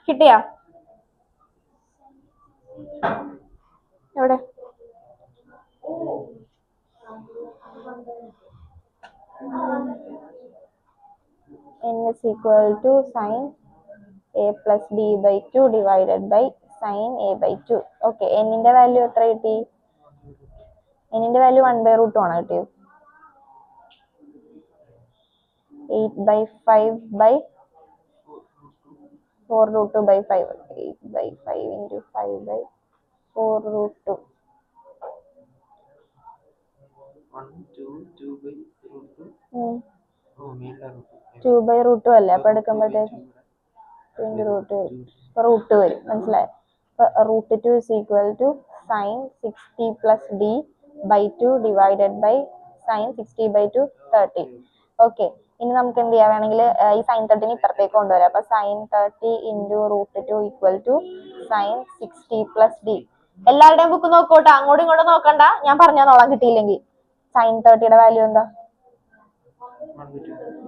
കിട്ടിയാ? എവിടെ? n is equal to sin a plus b by 2 divided by sin a by 2. Okay, n-ന്റെ വാല്യൂ എത്ര കിട്ടി? n-ന്റെ വാല്യൂ 1/√2 ആണ് കിട്ടിയത്. 8/5 by 4√2 by 5. 8/5 into 5 by 4√2. 2/√2 അല്ലേ? അപ്പൊ എടുക്കുമ്പോഴത്തേക്ക് √2 വരും. മനസ്സിലായോ? അപ്പൊ √2 is equal to sin 60 plus d by 2 divided by sin 60 by 2 30. Okay, ഇനി നമുക്ക് എന്ത് ചെയ്യാം? വേണമെങ്കിൽ ഈ sin 30 ഇപ്പുറത്തേക്ക് കൊണ്ടുവരാം. അപ്പൊ sin 30 into √2 equal to sin 60 plus d. എല്ലാവരുടെയും ബുക്ക് നോക്കോട്ടെ, അങ്ങോട്ടും ഇങ്ങോട്ടും നോക്കണ്ട, ഞാൻ പറഞ്ഞോളാം കിട്ടിയില്ലെങ്കിൽ. sin 30യുടെ വാല്യൂ എന്താ?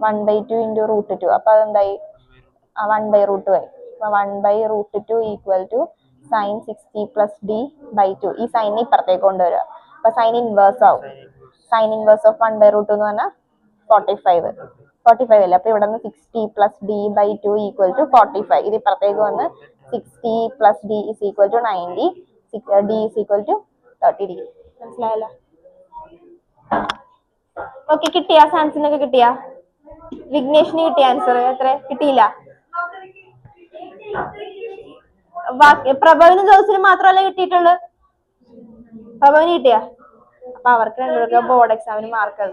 1/2 into √2. അപ്പൊ അതെന്തായി? 1/√2 ആയി. അപ്പൊ 1/√2 equal to sin 60 plus d by 2. ഈ സൈനിനെ ഇപ്പുറത്തേക്ക് കൊണ്ടുവരിക. അപ്പൊ സൈൻ ഇൻവേഴ്സ് ആവും. സൈൻ ഇൻവേഴ്സ് ഓഫ് 1/√2 എന്ന് പറഞ്ഞാൽ 45 അല്ലേ. അപ്പൊ ഇവിടെ നിന്ന് 60 plus d by 2 equal to 45. ഇത് ഇപ്പുറത്തേക്ക് വന്ന് 60 plus d is equal to 90. d is equal to 30 degree. മനസ്സിലായല്ലോ? ഓക്കെ, കിട്ടിയ സാൻസിനൊക്കെ കിട്ടിയ? വിഘ്നേഷിന് കിട്ടിയ ആൻസർ എത്ര? കിട്ടിയില്ല. പ്രഭവിന് ജോസിന് മാത്രമല്ല കിട്ടിയിട്ടുള്ളു. പ്രഭവിന് കിട്ടിയ? അപ്പൊ അവർക്ക് രണ്ടുപേർക്ക് ബോർഡ് എക്സാമിന് മാർക്ക്.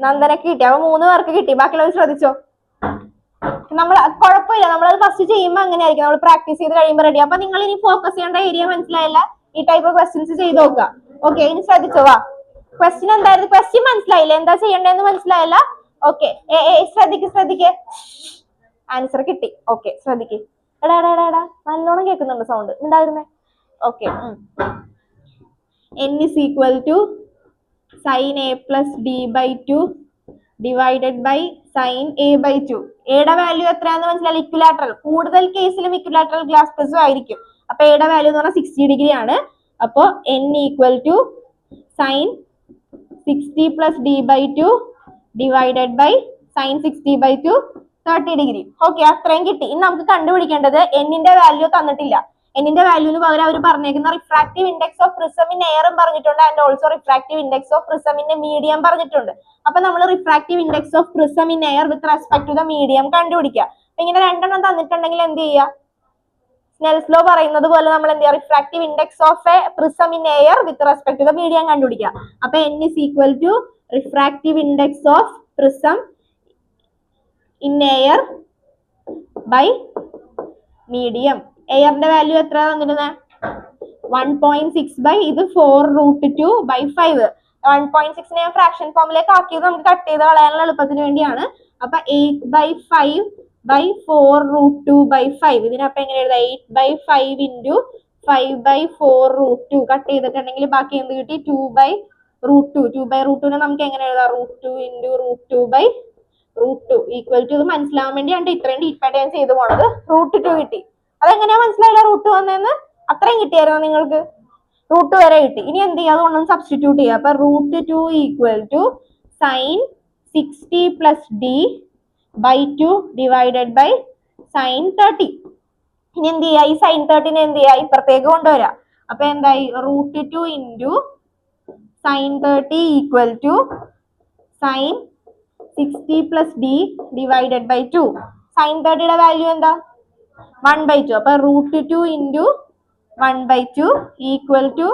നന്ദനക്ക് കിട്ടി. അപ്പൊ 3 പേർക്ക് കിട്ടി. ബാക്കിയുള്ളവർ ശ്രദ്ധിച്ചോ. നമ്മൾ കുഴപ്പമില്ല, നമ്മളത് ഫസ്റ്റ് ചെയ്യുമ്പോൾ അങ്ങനെയായിരിക്കും. നമ്മൾ പ്രാക്ടീസ് ചെയ്ത് കഴിയുമ്പോൾ റെഡി. അപ്പൊ നിങ്ങൾ ഇനി ഫോക്കസ് ചെയ്യേണ്ട ഏരിയ മനസ്സിലായില്ല? ഈ ടൈപ്പ് ക്വസ്റ്റ്യൻസ് ചെയ്ത് നോക്കുക. ഓക്കെ, ഇനി ശ്രദ്ധിച്ചോ. വാ, ക്വസ്റ്റ്യൻ എന്തായിരുന്നു? ക്വസ്റ്റ്യൻ മനസ്സിലായില്ല, എന്താ ചെയ്യേണ്ടതെന്ന് മനസ്സിലായില്ല? ഓക്കെ, ശ്രദ്ധിക്ക്. ആൻസർ കിട്ടി. ഓക്കെ, ശ്രദ്ധിക്ക്. എടാ നല്ലോണം കേൾക്കുന്നുണ്ട് സൗണ്ട്. ഉണ്ടായിരുന്നേ. Okay, n is equal to sin a plus d by 2 divided by sine A by 2. എയുടെ വാല്യൂ എത്രയാണെന്ന് മനസ്സിലായി? ഇക്വിലാറ്ററൽ. കൂടുതൽ കേസിലും ഇക്വിലാറ്ററൽ ഗ്ലാസ് പ്രിസം ആയിരിക്കും. അപ്പൊ എയുടെ വാല്യൂ എന്ന് പറഞ്ഞാൽ 60 ഡിഗ്രി ആണ്. അപ്പൊ n equal to sine 60 plus d by 2 divided by sine 60 by 2 30 degree. Okay, അത്രയും കിട്ടി. ഇനി നമുക്ക് കണ്ടുപിടിക്കേണ്ടത് എന്നിന്റെ വാല്യൂ തന്നിട്ടില്ല. എന്നിന്റെ വാല്യൂന് പകരം അവർ പറഞ്ഞേക്കുന്ന refractive index of prism in എയറും പറഞ്ഞിട്ടുണ്ട്, and also refractive index of prism in medium പറഞ്ഞിട്ടുണ്ട്. അപ്പൊ നമ്മൾ refractive index of prism in air with respect to the medium കണ്ടുപിടിക്കുക. ഇങ്ങനെ രണ്ടെണ്ണം തന്നിട്ടുണ്ടെങ്കിൽ എന്ത് ചെയ്യുക? സ്നെൽസ് ലോ പറയുന്നത് പോലെ നമ്മൾ എന്ത് ചെയ്യുക? Refractive index of a prism in air with respect to the medium കണ്ടുപിടിക്കുക. അപ്പൊ n is equal to refractive index of prism in air by medium. എയറിന്റെ വാല്യൂ എത്ര തന്നിരുന്നത്? 1.6 ബൈ ഇത് 4√2 ബൈ 5. 1.6 ഞാൻ ഫ്രാക്ഷൻ ഫോമിലേക്ക് ആക്കിയത് നമുക്ക് കട്ട് ചെയ്ത് കളയാനുള്ള എളുപ്പത്തിന് വേണ്ടിയാണ്. അപ്പൊ 8/5 ബൈ 4√2 ബൈ 5. ഇതിനപ്പം എങ്ങനെ എഴുതാം? 8/5 ഇൻറ്റു 5/4√2 കട്ട് ചെയ്തിട്ടുണ്ടെങ്കിൽ ബാക്കി എന്ത് കിട്ടി? 2/√2. 2/√2 നമുക്ക് എങ്ങനെ എഴുതാം? √2 ഇൻറ്റു √2 ബൈ √2 ഈക്വൽ ടു. ഇത് മനസ്സിലാവാൻ വേണ്ടിയാണ് ഇത്രയും ഡീപ്പായിട്ട് ഞാൻ ചെയ്തു പോണത്. √2 കിട്ടി. അതെങ്ങനെയാ മനസ്സിലായില്ല √2 വന്നതെന്ന്? അത്രയും കിട്ടിയായിരുന്നു നിങ്ങൾക്ക്? √2 വരെ കിട്ടി. ഇനി എന്ത് ചെയ്യുക? അതുകൊണ്ടൊന്ന് സബ്സ്റ്റിറ്റ്യൂട്ട് ചെയ്യുക. അപ്പൊ √2 equal to sine 60 plus d by 2 divided by sine 30. ഇനി എന്ത് ചെയ്യുക? ഈ സൈൻ 30നെ എന്ത് ചെയ്യുക? ഇപ്പുറത്തേക്ക് കൊണ്ടുവരാം. അപ്പൊ എന്തായി? √2 into sine 30 equal to sine 60 plus D divided by 2. Sine 30യുടെ വാല്യൂ എന്താ? 1/2. അപ്പൊ √2 into 1/2 equal to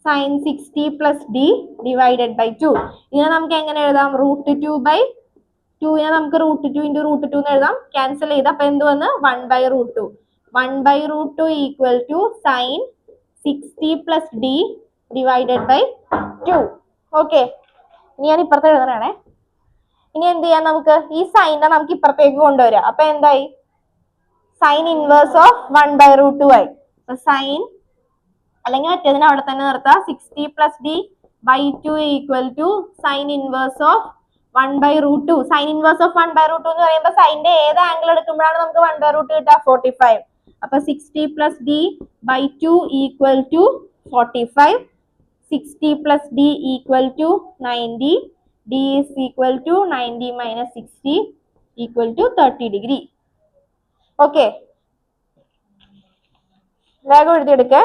sine 60 plus D divided by 2. ഇതിനെ നമുക്ക് എങ്ങനെ എഴുതാം? √2 ബൈ 2 നമുക്ക് √2 ഇൻറ്റു √2 എന്ന് എഴുതാം. ക്യാൻസൽ ചെയ്ത് അപ്പൊ എന്ത് വന്ന്? 1/√2. 1/√2 equal to sine 60 plus D divided by 2. Okay, ഇനി ഞാൻ ഇപ്പുറത്ത് എഴുതണേ. ഇനി എന്ത് ചെയ്യാം? നമുക്ക് ഈ സൈനെ നമുക്ക് ഇപ്പുറത്തേക്ക് കൊണ്ടുവരാം. അപ്പൊ എന്തായി? സൈൻ ഇൻവേഴ്സ് ഓഫ് 1/√2 ആയി. സൈൻ അല്ലെങ്കിൽ മറ്റേതിനെ അവിടെ തന്നെ നിർത്താം. 60 plus d by 2 equal to sine inverse of 1/√2. Sine inverse of 1/√2 എന്ന് പറയുമ്പോൾ സൈനിന്റെ ഏത് ആംഗിൾ എടുക്കുമ്പോഴാണ് നമുക്ക് 1/√2 കിട്ടുക? 45. അപ്പൊ 60 plus d by 2 equal to 45. 60 plus d equal to 90. d is equal to 90 minus 60 equal to 30 degree. Okay, വേഗം എഴുതിയെടുക്കേ.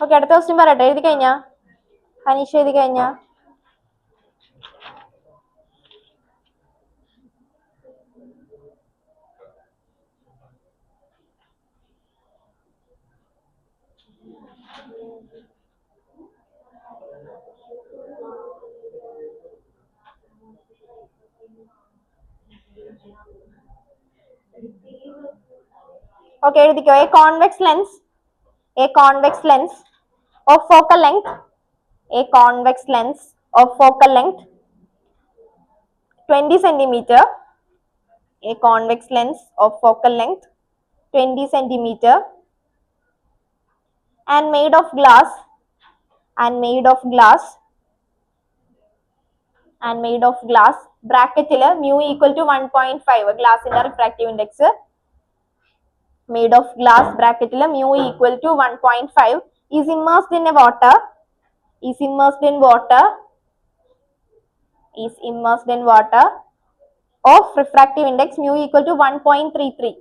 ഓക്കെ, അടുത്ത question പറയട്ടെ. എഴുതി കഴിഞ്ഞാ? ഹനീഷ് എഴുതി കഴിഞ്ഞാ? ഓക്കെ, എഴുതിക്കോ. A convex lens of focal length, a convex lens of focal length 20 centimeter, a convex lens of focal length 20 centimeter and made of glass ബ്രാക്കറ്റിൽ mu equal to 1.5 ഗ്ലാസിന്റെ refractive index made of glass ബ്രാക്കറ്റിൽ mu equal to 1.5 is immersed in water of refractive index mu equal to 1.33.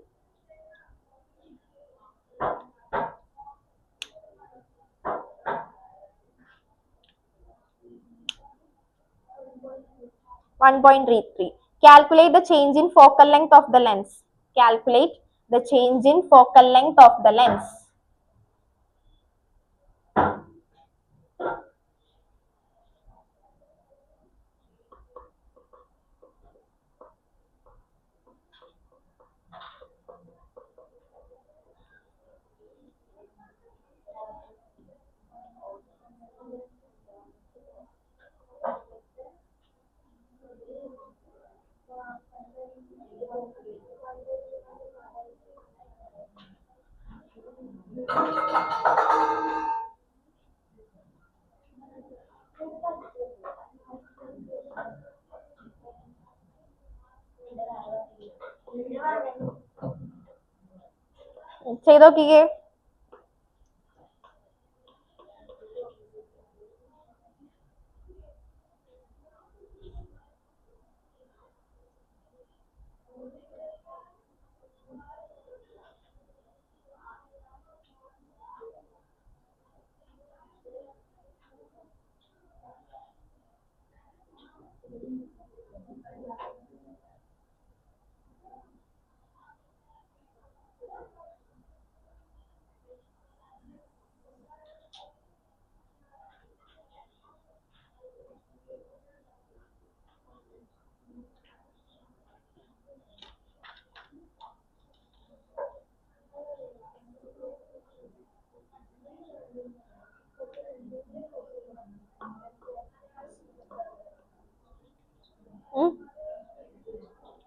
1.33. Calculate the change in focal length of the lens. Calculate the change in focal length of the lens. ചെയ്ത് നോക്കിക്കേ.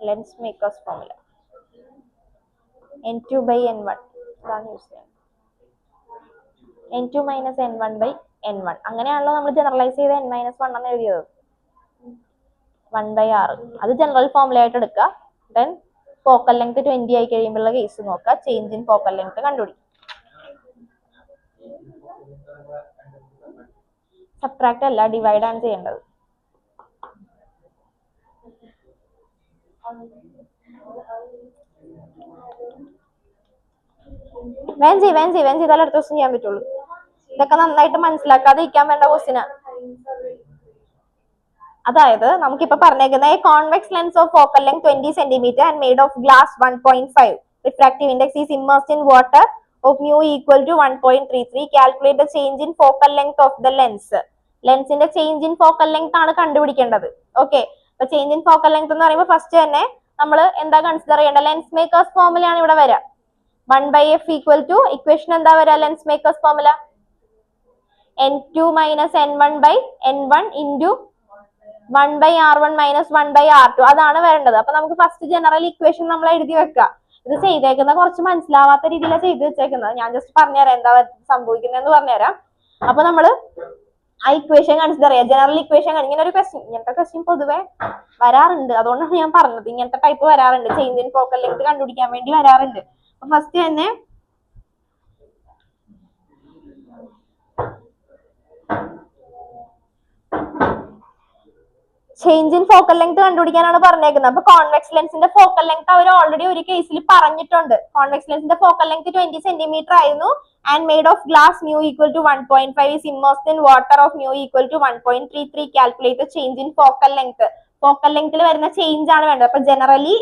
Lens makers formula n2 by n1 ഇതാണ് use ചെയ്യുന്നത്. n2 minus n1 by n1 അങ്ങനെയാണല്ലോ നമ്മൾ generalise ചെയ്ത് n-1 എന്ന് എഴുതിയത്. 1/r അത് ജനറൽ ഫോർമുല ആയിട്ട് എടുക്കുക. ദെൻ ഫോക്കൽ ലെങ്ത് 20 ആയി കഴിയുമ്പോഴുള്ള കേസ് നോക്കുക. ചേഞ്ച് ഇൻ ഫോക്കൽ ലെങ്ത് കണ്ടുപിടിക്കും. സബ്ട്രാക്ട് അല്ല, ഡിവൈഡ് ആണ് ചെയ്യേണ്ടത്. വേഗം ചെയ്താലേ അടുത്ത ദിവസം ചെയ്യാൻ പറ്റുള്ളൂ. ഇതൊക്കെ നന്നായിട്ട് മനസ്സിലാക്കാതെ ഇരിക്കാൻ വേണ്ട ക്വസ്റ്റിനാ. അതായത് നമുക്കിപ്പോ പറഞ്ഞേക്കുന്ന convex lens of focal length 20 cm and made of glass 1.5. Refractive index is immersed in water of mu equal to 1.33. Calculate the change in focal length of the lens. ലെൻസിന്റെ ചേഞ്ച് ഇൻ ഫോക്കൽ ലെങ്ത് ആണ് കണ്ടുപിടിക്കേണ്ടത്. Okay, അപ്പൊ change in focal length എന്ന് പറയുമ്പോൾ first തന്നെ നമ്മൾ എന്താ consider ചെയ്യേണ്ടത്? ലെൻസ് മേക്കേഴ്സ് ഫോർമുലയാണ് ഇവിടെ വരിക. 1/f ഈക്വൽ ടു ഇക്വേഷൻ എന്താ വരിക? Lens makers formula n2 minus n1/n1 into 1/r1 minus 1/r2. അതാണ് വരേണ്ടത്. അപ്പൊ നമുക്ക് ഫസ്റ്റ് ജനറൽ ഇക്വേഷൻ നമ്മൾ എഴുതി വെക്കാം. ഇത് ചെയ്തേക്കുന്ന കുറച്ച് മനസ്സിലാവാത്ത രീതിയിലാണ് ചെയ്ത് വെച്ചേക്കുന്നത്. ഞാൻ ജസ്റ്റ് പറഞ്ഞുതരാം എന്താ സംഭവിക്കുന്നതെന്ന് പറഞ്ഞുതരാം. അപ്പൊ നമ്മള് ആ ഇക്വേഷൻ കൺസിഡർ ചെയ്യാം. ജനറൽ ഇക്വേഷൻ ഇങ്ങനെ ഒരു ക്വസ്റ്റ്യൻ, ഇങ്ങനത്തെ ക്വസ്റ്റ്യൻ പൊതുവെ വരാറുണ്ട്. അതുകൊണ്ടാണ് ഞാൻ പറഞ്ഞത് ഇങ്ങനത്തെ ടൈപ്പ് വരാറുണ്ട്. ചേഞ്ച് ഇൻ ഫോക്കൽ ലെങ്ത് കണ്ടുപിടിക്കാൻ വേണ്ടി വരാറുണ്ട്. അപ്പൊ ഫസ്റ്റ് തന്നെ ചേഞ്ച് ഇൻ ഫോക്കൽ ലെങ്ത് കണ്ടുപിടിക്കാനാണ് പറഞ്ഞേക്കുന്നത്. അപ്പൊ കോൺവെക്സ് ലെൻസിന്റെ ഫോക്കൽ ലെങ്ത് അവർ ഓൾറെഡി ഒരു കേസിൽ പറഞ്ഞിട്ടുണ്ട്. കോൺവെക്സ് ലെൻസിന്റെ ഫോക്കൽ ലെങ്ത് 20 cm ആയിരുന്നു. And made of glass mu equal to 1.5 is immersed in water of mu equal to 1.33. Calculate the change in focal length. Focal ലെങ്ത്തിൽ വരുന്ന ചേഞ്ച് ആണ് വേണ്ടത്. അപ്പൊ ജനറലി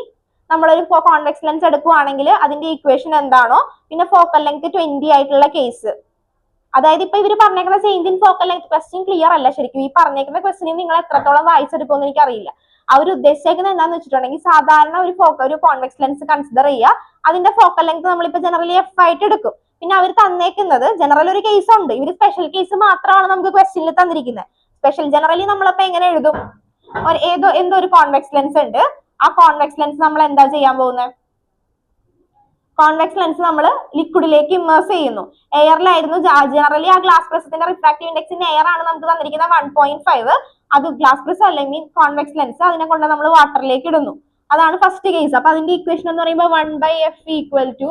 നമ്മളൊരു കോൺവെക്സ് ലെൻസ് എടുക്കുവാണെങ്കിൽ അതിന്റെ ഇക്വേഷൻ എന്താണോ, പിന്നെ ഫോക്കൽ ലെങ്ത് 20 ആയിട്ടുള്ള കേസ്. അതായത് ഇപ്പൊ ഇവര് പറഞ്ഞേക്കുന്ന change in focal length question clear അല്ല ശരിക്കും. ഈ പറഞ്ഞേക്കുന്ന ക്വസ്റ്റ്യൻ നിങ്ങൾ എത്രത്തോളം വായിച്ചെടുക്കുമെന്ന് എനിക്കറിയില്ല. അവർ ഉദ്ദേശിച്ചേക്കുന്നത് എന്താന്ന് വെച്ചിട്ടുണ്ടെങ്കിൽ സാധാരണ ഒരു കോൺവെക്സ് ലെൻസ് കൺസിഡർ ചെയ്യുക, അതിന്റെ ഫോക്കൽ ലെങ്ത് നമ്മളിപ്പോ ജനറലി എഫ് ആയിട്ട് എടുക്കും. പിന്നെ അവർ തന്നേക്കുന്നത് ജനറൽ ഒരു കേസ് ഉണ്ട്. ഇവര് സ്പെഷ്യൽ കേസ് മാത്രമാണ് നമുക്ക് ക്വസ്റ്റ്യനിൽ തന്നിരിക്കുന്നത്. സ്പെഷ്യൽ ജനറലി നമ്മളിപ്പോ എങ്ങനെ എഴുതും? എന്തോ ഒരു കോൺവെക്സ് ലെൻസ് ഉണ്ട്. ആ കോൺവെക്സ് ലെൻസ് നമ്മൾ എന്താ ചെയ്യാൻ പോകുന്നത്? കോൺവെക്സ് ലെൻസ് നമ്മൾ ലിക്വിഡിലേക്ക് ഇമ്മേഴ്സ് ചെയ്യുന്നു. എയറിലായിരുന്നു ജനറലി ആ ഗ്ലാസ് പ്രിസത്തിന്റെ റിഫ്രാക്റ്റീവ് ഇൻഡെക്സിന്റെ എയർ ആണ് നമുക്ക് തന്നിരിക്കുന്ന 1.5. അത് ഗ്ലാസ് പ്രിസം അല്ലെങ്കിൽ കോൺവെക്സ് ലെൻസ് അതിനെ കൊണ്ട് നമ്മൾ വാട്ടറിലേക്ക് ഇടുന്നു. അതാണ് ഫസ്റ്റ് കേസ്. അപ്പൊ അതിന്റെ ഇക്വേഷൻ എന്ന് പറയുമ്പോൾ 1/f equal to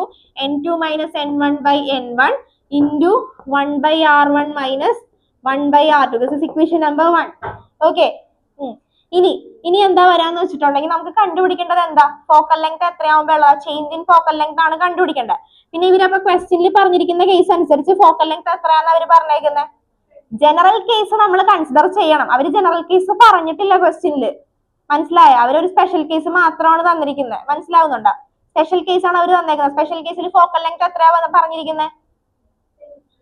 n2 minus n1/n1 into 1/r1 minus 1/r2. This is equation number 1. Okay, ഇനി എന്താ വരാന്ന് വെച്ചിട്ടുണ്ടെങ്കിൽ നമുക്ക് കണ്ടുപിടിക്കേണ്ടത് എന്താ? ഫോക്കൽ ലെങ്ത് എത്രയാവുമ്പോഴുള്ള ചേഞ്ച് ഇൻ ഫോക്കൽ ലെങ്ത് ആണ് കണ്ടുപിടിക്കേണ്ടത്. പിന്നെ ഇവരപ്പോ ക്വസ്റ്റ്യനിൽ പറഞ്ഞിരിക്കുന്ന കേസ് അനുസരിച്ച് ഫോക്കൽ ലെങ്ത് എത്രയാന്ന് അവർ പറഞ്ഞേക്കുന്നത്? ജനറൽ കേസ് നമ്മൾ കൺസിഡർ ചെയ്യണം. അവർ ജനറൽ കേസ് പറഞ്ഞിട്ടില്ല ക്വസ്റ്റ്യനിൽ, മനസ്സിലായ? അവരൊരു സ്പെഷ്യൽ കേസ് മാത്രമാണ് തന്നിരിക്കുന്നത്. മനസ്സിലാവുന്നുണ്ടോ? സ്പെഷ്യൽ കേസ് ആണ് അവർ തന്നേക്കുന്നത്. സ്പെഷ്യൽ കേസിൽ ഫോക്കൽ ലെങ്ത് എത്രയാ പറഞ്ഞിരിക്കുന്നത്?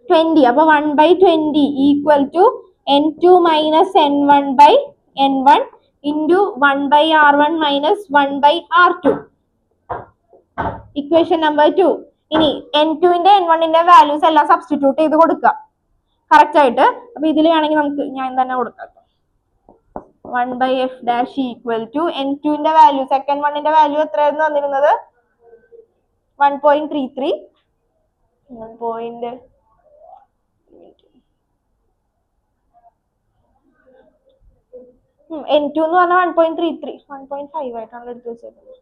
20. അപ്പൊ 1/20 equal to n2 minus n1/n1 into 1/r1 minus 1/r2. Equation number 2. ഇനി n2 ന്റെ n1 ന്റെ വാല്യൂസ് എല്ലാം സബ്സ്റ്റിറ്റ്യൂട്ട് ചെയ്ത് കൊടുക്കുക കറക്റ്റ് ആയിട്ട്. അപ്പൊ ഇതിൽ വേണമെങ്കിൽ നമുക്ക് ഞാൻ തന്നെ കൊടുക്കാം. 1/f dash equal to n2 ന്റെ വാല്യൂ, സെക്കൻഡ് വണ്ണിന്റെ വാല്യൂ എത്രയായിരുന്നു വന്നിരുന്നത്? 1.33. n2 എന്ന് പറഞ്ഞാൽ 1.33, 1.5 ആയിട്ടാണ് എടുത്തു വെച്ചേക്കുന്നത്.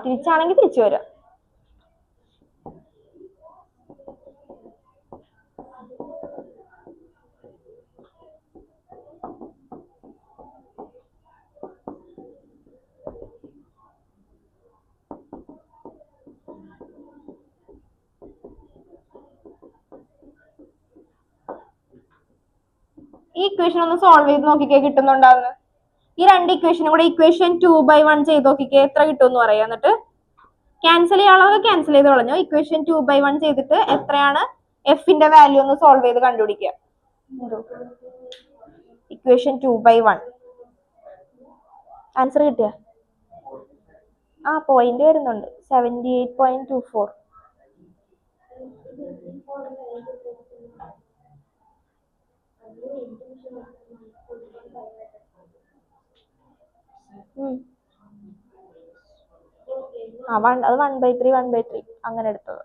തിരിച്ചാണെങ്കിൽ തിരിച്ചു വരാം. ഈ ഇക്വേഷൻ ഒന്ന് സോൾവ് ചെയ്ത് നോക്കിക്കേ കിട്ടുന്നുണ്ടാന്ന്. ഈ രണ്ട് ഇക്വേഷനും കൂടെ ഇക്വേഷൻ 2/1 ചെയ്ത് നോക്കിക്കേ എത്ര കിട്ടുമെന്ന് പറയാം. എന്നിട്ട് ക്യാൻസൽ ചെയ്യാനുള്ളത് ക്യാൻസൽ ചെയ്ത് കളഞ്ഞു. ഇക്വേഷൻ 2/1 ചെയ്തിട്ട് എത്രയാണ് എഫിന്റെ വാല്യൂ ഒന്ന് സോൾവ് ചെയ്ത് കണ്ടുപിടിക്കുക. ഇക്വേഷൻ 2/1 ആൻസർ കിട്ടിയ പോയിന്റ് വരുന്നുണ്ട് 78.24. അത് 1/3 അങ്ങനെ എടുത്തത്.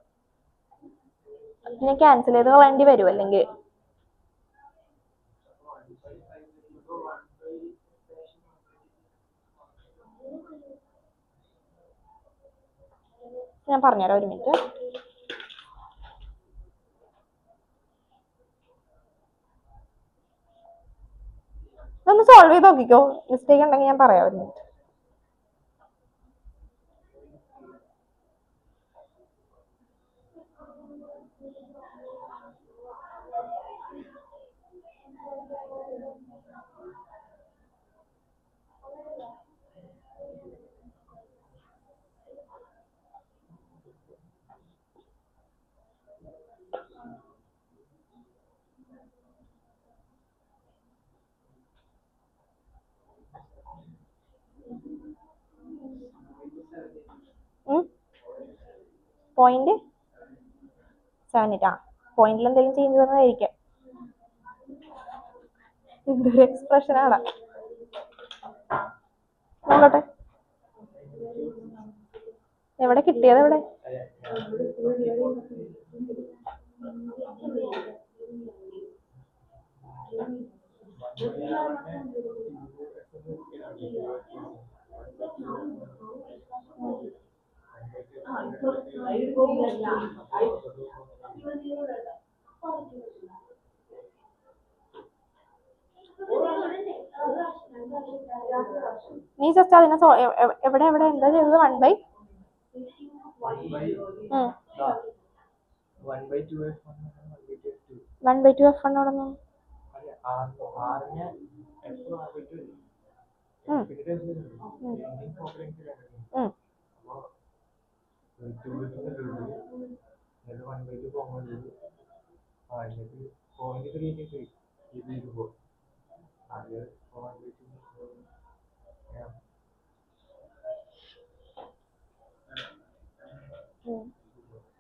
പിന്നെ ക്യാൻസൽ ചെയ്ത് കളയേണ്ടി വരും അല്ലെങ്കിൽ. ഞാൻ പറഞ്ഞുതരാം, ഒരു മിനിറ്റ്. ഒന്ന് സോൾവ് ചെയ്ത് നോക്കിക്കോ, മിസ്റ്റേക്ക് ഉണ്ടെങ്കിൽ ഞാൻ പറയാം. ഒരു മിനിറ്റ്. പോയിന്റ് 7 ആ പോയിന്റിൽ എന്തെങ്കിലും ചേഞ്ച് വന്നതായിരിക്കാം. എന്തൊരു എക്സ്പ്രഷൻ ആണ് നോക്കട്ടെ. എവിടെ കിട്ടിയത്? എവിടെ? നീ ജസ്റ്റ് അതിനെ എവിടെ എവിടെ എന്താ ചെയ്തത്? 1/2 F1 അവിടെ നിന്ന്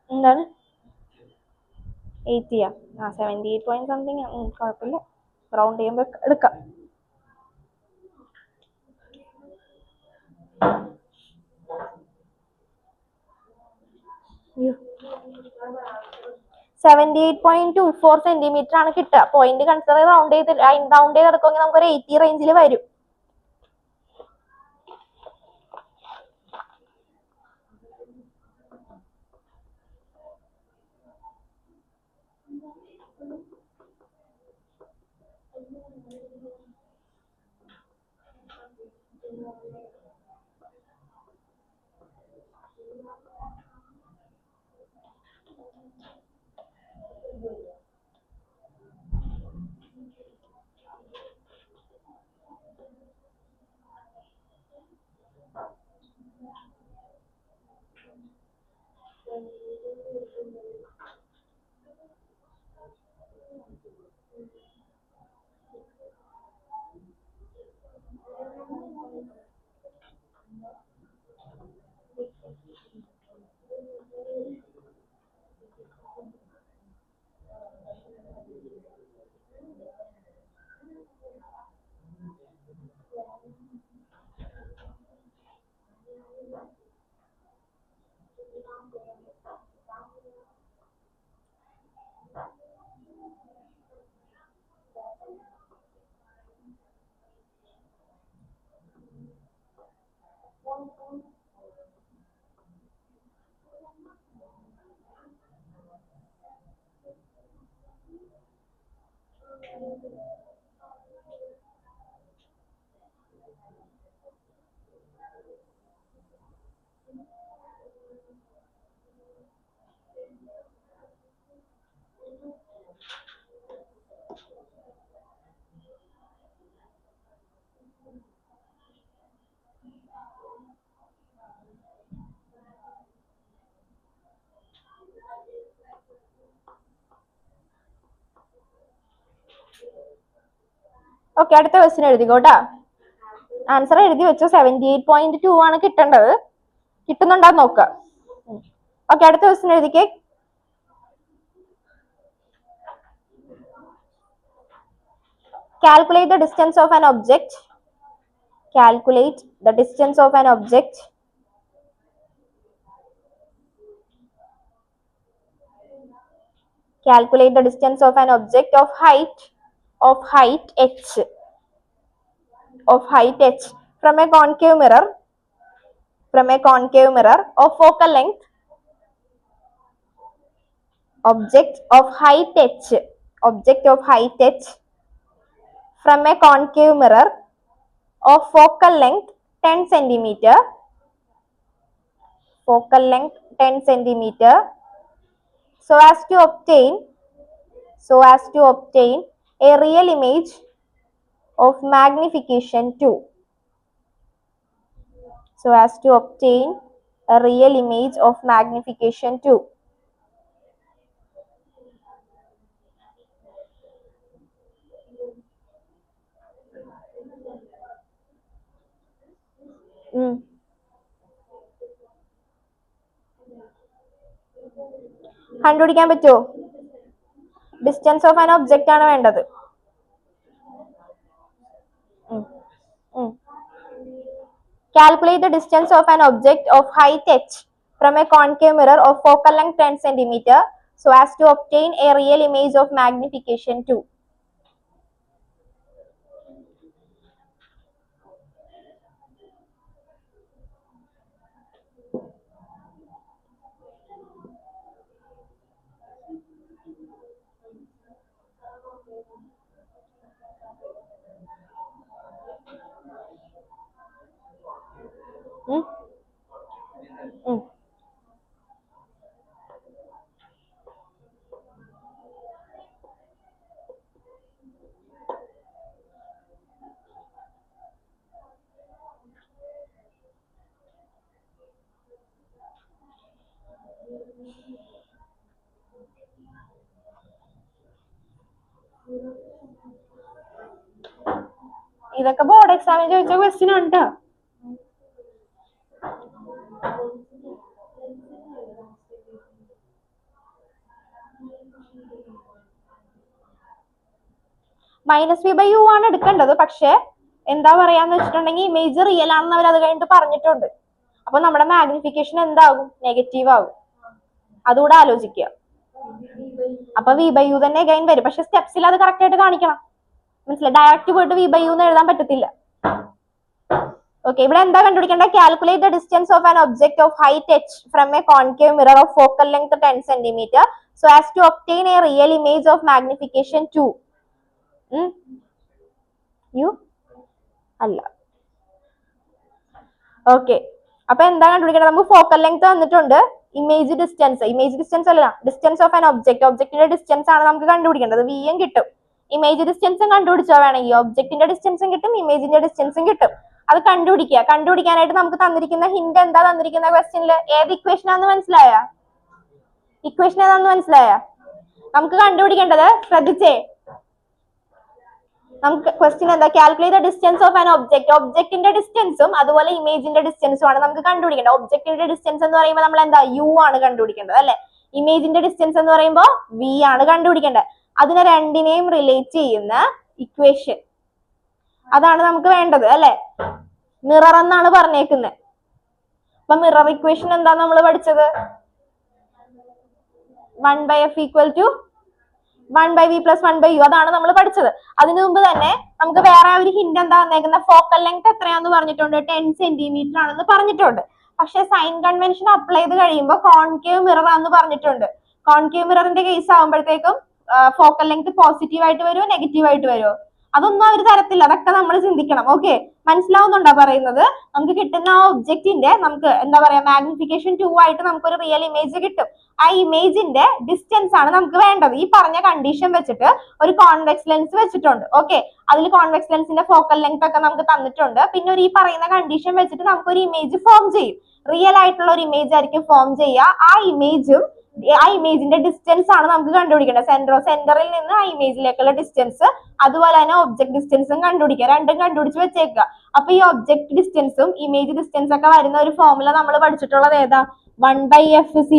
എന്താണ് 80 ആ 78 പോയിന്റ് സംതിങ്. കുഴപ്പമില്ല, റൗണ്ട് ചെയ്യുമ്പോൾ എടുക്കാം. അയ്യോ 78.24 സെന്റിമീറ്റർ ആണ് കിട്ടുക. പോയിന്റ് കൺസിഡർ ചെയ്ത് റൗണ്ട് ചെയ്തെടുക്കുമെങ്കിൽ നമുക്കൊരു 80 റേഞ്ചിൽ വരും. ഓക്കെ, അടുത്ത ക്വസ്റ്റ്യൻ എഴുതിക്കോട്ടാ. ആൻസർ എഴുതി വെച്ചു. 78.2 ആണ് കിട്ടേണ്ടത്. കിട്ടുന്നുണ്ടോ നോക്കുക. ഓക്കെ, അടുത്ത question എഴുതിക്കേ. Calculate the distance of an object. Calculate the distance of an object. Calculate the distance of an object of height h. Of height h from a concave mirror. From a concave mirror of focal length. Object of height h. Object of height h from a concave mirror of focal length 10 centimeter, focal length 10 centimeter, so as to obtain a real image of magnification 2, so as to obtain a real image of magnification 2. കണ്ടുപിടിക്കാൻ പറ്റുമോ? Distance of an object ആണ് വേണ്ടത്. Calculate the distance of an object of height h from a concave mirror of focal length 10 centimeter so as to obtain a real image of magnification 2. ഇതൊക്കെ board എക്സാമിന് ചോദിച്ച question ആണ് ട്ടോ. -v/u ആണ് എടുക്കേണ്ടത്. പക്ഷെ എന്താ പറയാന്ന് വെച്ചിട്ടുണ്ടെങ്കിൽ ഇമേജ് റിയൽ ആണെന്ന് അവർ അത് കഴിഞ്ഞിട്ട് പറഞ്ഞിട്ടുണ്ട്. അപ്പൊ നമ്മുടെ മാഗ്നിഫിക്കേഷൻ എന്താകും? നെഗറ്റീവ് ആകും. അതുകൂടെ ആലോചിക്കുക. അപ്പൊ v/u തന്നെ അഗൈൻ വരും. പക്ഷെ സ്റ്റെപ്സിൽ അത് കറക്റ്റ് ആയിട്ട് കാണിക്കണം. മനസ്സിലായി? ഡയറക്റ്റ് പോയിട്ട് v/u എന്ന് എഴുതാൻ പറ്റത്തില്ല. ഓക്കെ, ഇവിടെ എന്താ കണ്ടുപിടിക്കേണ്ടത്? Calculate the distance of an object of height h from A concave mirror of focal length 10 centimeter so as to obtain a real image of magnification 2. u അല്ല. ഓക്കെ, അപ്പൊ എന്താ കണ്ടുപിടിക്കേണ്ടത്? നമുക്ക് ഫോക്കൽ ലെങ്ത് തന്നിട്ടുണ്ട്. Image distance അല്ല, distance of an ഒബ്ജക്റ്റിന്റെ distance ആണ് നമുക്ക് കണ്ടുപിടിക്കേണ്ടത്. v യും കിട്ടും, ഇമേജ് ഡിസ്റ്റൻസും കണ്ടുപിടിച്ചോ വേണമെങ്കിൽ. ഒബ്ജക്റ്റിന്റെ ഡിസ്റ്റൻസും കിട്ടും, ഇമേജിന്റെ ഡിസ്റ്റൻസും കിട്ടും. അത് കണ്ടുപിടിക്കുക. കണ്ടുപിടിക്കാനായിട്ട് നമുക്ക് തന്നിരിക്കുന്ന ഹിന്റ് എന്താ? തന്നിരിക്കുന്ന ക്വസ്റ്റ്യനിൽ ഏത് ഇക്വേഷൻ ആണെന്ന് മനസ്സിലായ? ഇക്വേഷൻ ഏതാണെന്ന് മനസ്സിലായ? നമുക്ക് കണ്ടുപിടിക്കേണ്ടത് ശ്രദ്ധിച്ചേ. നമുക്ക് ക്വസ്റ്റ്യൻ എന്താ? Calculate the distance of an object. ഒബ്ജക്റ്റിന്റെ ഡിസ്റ്റൻസും അതുപോലെ ഇമേജിന്റെ ഡിസ്റ്റൻസും ആണ് നമുക്ക് കണ്ടുപിടിക്കേണ്ടത്. ഒബ്ജക്റ്റിന്റെ ഡിസ്റ്റൻസ് എന്ന് പറയുമ്പോൾ നമ്മൾ എന്താ? u ആണ് കണ്ടുപിടിക്കേണ്ടത് അല്ലെ? ഇമേജിന്റെ ഡിസ്റ്റൻസ് എന്ന് പറയുമ്പോൾ v ആണ് കണ്ടുപിടിക്കേണ്ടത്. അതിനെ രണ്ടിനെയും റിലേറ്റ് ചെയ്യുന്ന ഇക്വേഷൻ അതാണ് നമുക്ക് വേണ്ടത് അല്ലെ? മിറർ എന്നാണ് പറഞ്ഞേക്കുന്നത്. അപ്പൊ മിറർ ഇക്വേഷൻ എന്താ നമ്മൾ പഠിച്ചത്? 1/f = 1/v + 1/u. അതാണ് നമ്മൾ പഠിച്ചത്. അതിനു മുമ്പ് തന്നെ നമുക്ക് വേറെ ഒരു ഹിന്റ് എന്താ വന്നേക്കുന്നത്? ഫോക്കൽ ലെങ്ത് എത്രയാന്ന് പറഞ്ഞിട്ടുണ്ട്? 10 centimeter ആണെന്ന് പറഞ്ഞിട്ടുണ്ട്. പക്ഷെ സൈൻ കൺവെൻഷൻ അപ്ലൈ ചെയ്ത് കഴിയുമ്പോൾ കോൺകേവ് മിറർ ആണെന്ന് പറഞ്ഞിട്ടുണ്ട്. കോൺകേവ് മിററിന്റെ കേസ് ആകുമ്പോഴത്തേക്കും ഫോക്കൽ ലെങ്ത് പോസിറ്റീവ് ആയിട്ട് വരുമോ നെഗറ്റീവ് ആയിട്ട് വരുമോ? അതൊന്നും അവർ തരത്തില്ല. അതൊക്കെ നമ്മൾ ചിന്തിക്കണം. ഓക്കെ, മനസ്സിലാവുന്നുണ്ടോ പറയുന്നത്? നമുക്ക് കിട്ടുന്ന ആ ഒബ്ജക്റ്റിന്റെ നമുക്ക് എന്താ പറയാ മാഗ്നിഫിക്കേഷൻ 2 ആയിട്ട് നമുക്കൊരു റിയൽ ഇമേജ് കിട്ടും. ആ ഇമേജിന്റെ ഡിസ്റ്റൻസ് ആണ് നമുക്ക് വേണ്ടത്. ഈ പറഞ്ഞ കണ്ടീഷൻ വെച്ചിട്ട് ഒരു കോൺവെക്സ് ലെൻസ് വെച്ചിട്ടുണ്ട്. ഓക്കെ, അതിൽ കോൺവെക്സ് ലെൻസിന്റെ ഫോക്കൽ ലെങ്ത് ഒക്കെ നമുക്ക് തന്നിട്ടുണ്ട്. പിന്നെ ഒരു ഈ പറയുന്ന കണ്ടീഷൻ വെച്ചിട്ട് നമുക്കൊരു ഇമേജ് ഫോം ചെയ്യും. റിയൽ ആയിട്ടുള്ള ഒരു ഇമേജ് ആയിരിക്കും ഫോം ചെയ്യുക. ആ ഇമേജിന്റെ ഡിസ്റ്റൻസ് ആണ് നമുക്ക് കണ്ടുപിടിക്കേണ്ടത്. സെന്ററിൽ നിന്ന് ആ ഇമേജിലേക്കുള്ള ഡിസ്റ്റൻസ്, അതുപോലെ തന്നെ ഒബ്ജക്ട് ഡിസ്റ്റൻസും കണ്ടുപിടിക്കുക. രണ്ടും കണ്ടുപിടിച്ച് വെച്ചേക്കുക. അപ്പൊ ഈ ഒബ്ജക്ട് ഡിസ്റ്റൻസും ഇമേജ് ഡിസ്റ്റൻസ് ഒക്കെ വരുന്ന ഒരു ഫോർമുല നമ്മൾ പഠിച്ചിട്ടുള്ളത് ഏതാ? 1/f =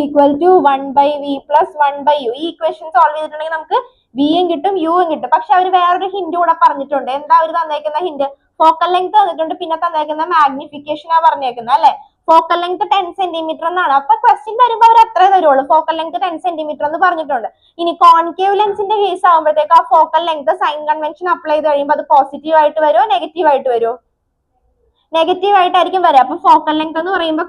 1/v + 1/u. ഈ ഇക്വേഷൻ സോൾവ് ചെയ്തിട്ടുണ്ടെങ്കിൽ നമുക്ക് v യും കിട്ടും u യും കിട്ടും. പക്ഷെ അവർ വേറൊരു ഹിന്റ് കൂടെ പറഞ്ഞിട്ടുണ്ട്. എന്താ അവർ തന്നേക്കുന്ന ഹിന്റ്? ഫോക്കൽ ലെങ്ത് തന്നിട്ടുണ്ട്, പിന്നെ തന്നേക്കുന്ന മാഗ്നിഫിക്കേഷൻ ആ പറഞ്ഞേക്കുന്നത് അല്ലെ? ഫോക്കൽ ലെങ്ത് 10 centimeter എന്നാണ്. അപ്പൊ ക്വസ്റ്റ്യൻ വരുമ്പോൾ അവർ അത്രേ തരുള്ളൂ. ഫോക്കൽ ലെങ്ത് 10 centimeter എന്ന് പറഞ്ഞിട്ടുണ്ട്. ഇനി കോൺകേവ് ലെൻസിന്റെ കേസ് ആകുമ്പോഴത്തേക്ക് ആ focal length sign convention apply ചെയ്ത് കഴിയുമ്പോൾ അത് പോസിറ്റീവ് ആയിട്ട് വരുമോ നെഗറ്റീവ് ആയിട്ട് വരുമോ? നെഗറ്റീവ് ആയിട്ടായിരിക്കും വരിക. അപ്പൊ ഫോക്കൽ ലെങ്ത് എന്ന് പറയുമ്പോൾ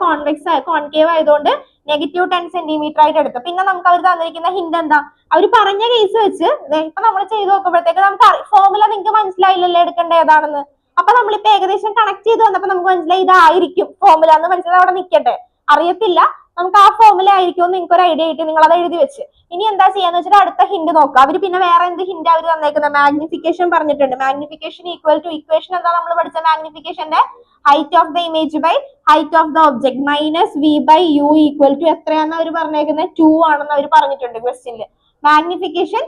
കോൺകേവ് ആയതുകൊണ്ട് -10 സെന്റിമീറ്റർ ആയിട്ട് എടുത്തു. പിന്നെ നമുക്ക് അവർ തന്നിരിക്കുന്ന ഹിന്റ് എന്താ, അവർ പറഞ്ഞ കേസ് വെച്ച് ഇപ്പൊ നമ്മൾ ചെയ്ത് നോക്കുമ്പോഴത്തേക്ക് നമുക്ക് ഫോർമുല നിങ്ങൾക്ക് മനസ്സിലായില്ലല്ലോ എടുക്കേണ്ട ഏതാണെന്ന്. അപ്പൊ നമ്മളിപ്പോ ഏകദേശം കണക്ട് ചെയ്ത് വന്നപ്പോ നമുക്ക് മനസ്സിലായി ഇതായിരിക്കും ഫോർമുല എന്ന്. മനസ്സിലായി അവിടെ നിൽക്കട്ടെ, അറിയത്തില്ല നമുക്ക് ആ ഫോർമുല ആയിരിക്കും നിങ്ങൾക്ക് ഒരു ഐഡിയ ആയിട്ട് നിങ്ങൾ അത് എഴുതി വെച്ച്. ഇനി എന്താ ചെയ്യാന്ന് വെച്ചാൽ അടുത്ത ഹിന്റ് നോക്കുക. അവർ പിന്നെ വേറെ എന്ത് ഹിന്റ് അവർ തന്നേക്കുന്നത്, മാഗ്നിഫിക്കേഷൻ പറഞ്ഞിട്ടുണ്ട്. മാഗ്നിഫിക്കേഷൻ ഈക്വൽ ടു ഇക്വേഷൻ എന്താ നമ്മൾ പഠിച്ച മാഗ്നിഫിക്കേഷന്റെ height of the image by height of the object minus V by U equal to എത്രയാണെന്ന് അവർ പറഞ്ഞേക്കുന്നത് 2 ആണെന്ന് അവർ പറഞ്ഞിട്ടുണ്ട് ക്വസ്റ്റ്യനിൽ. മാഗ്നിഫിക്കേഷൻ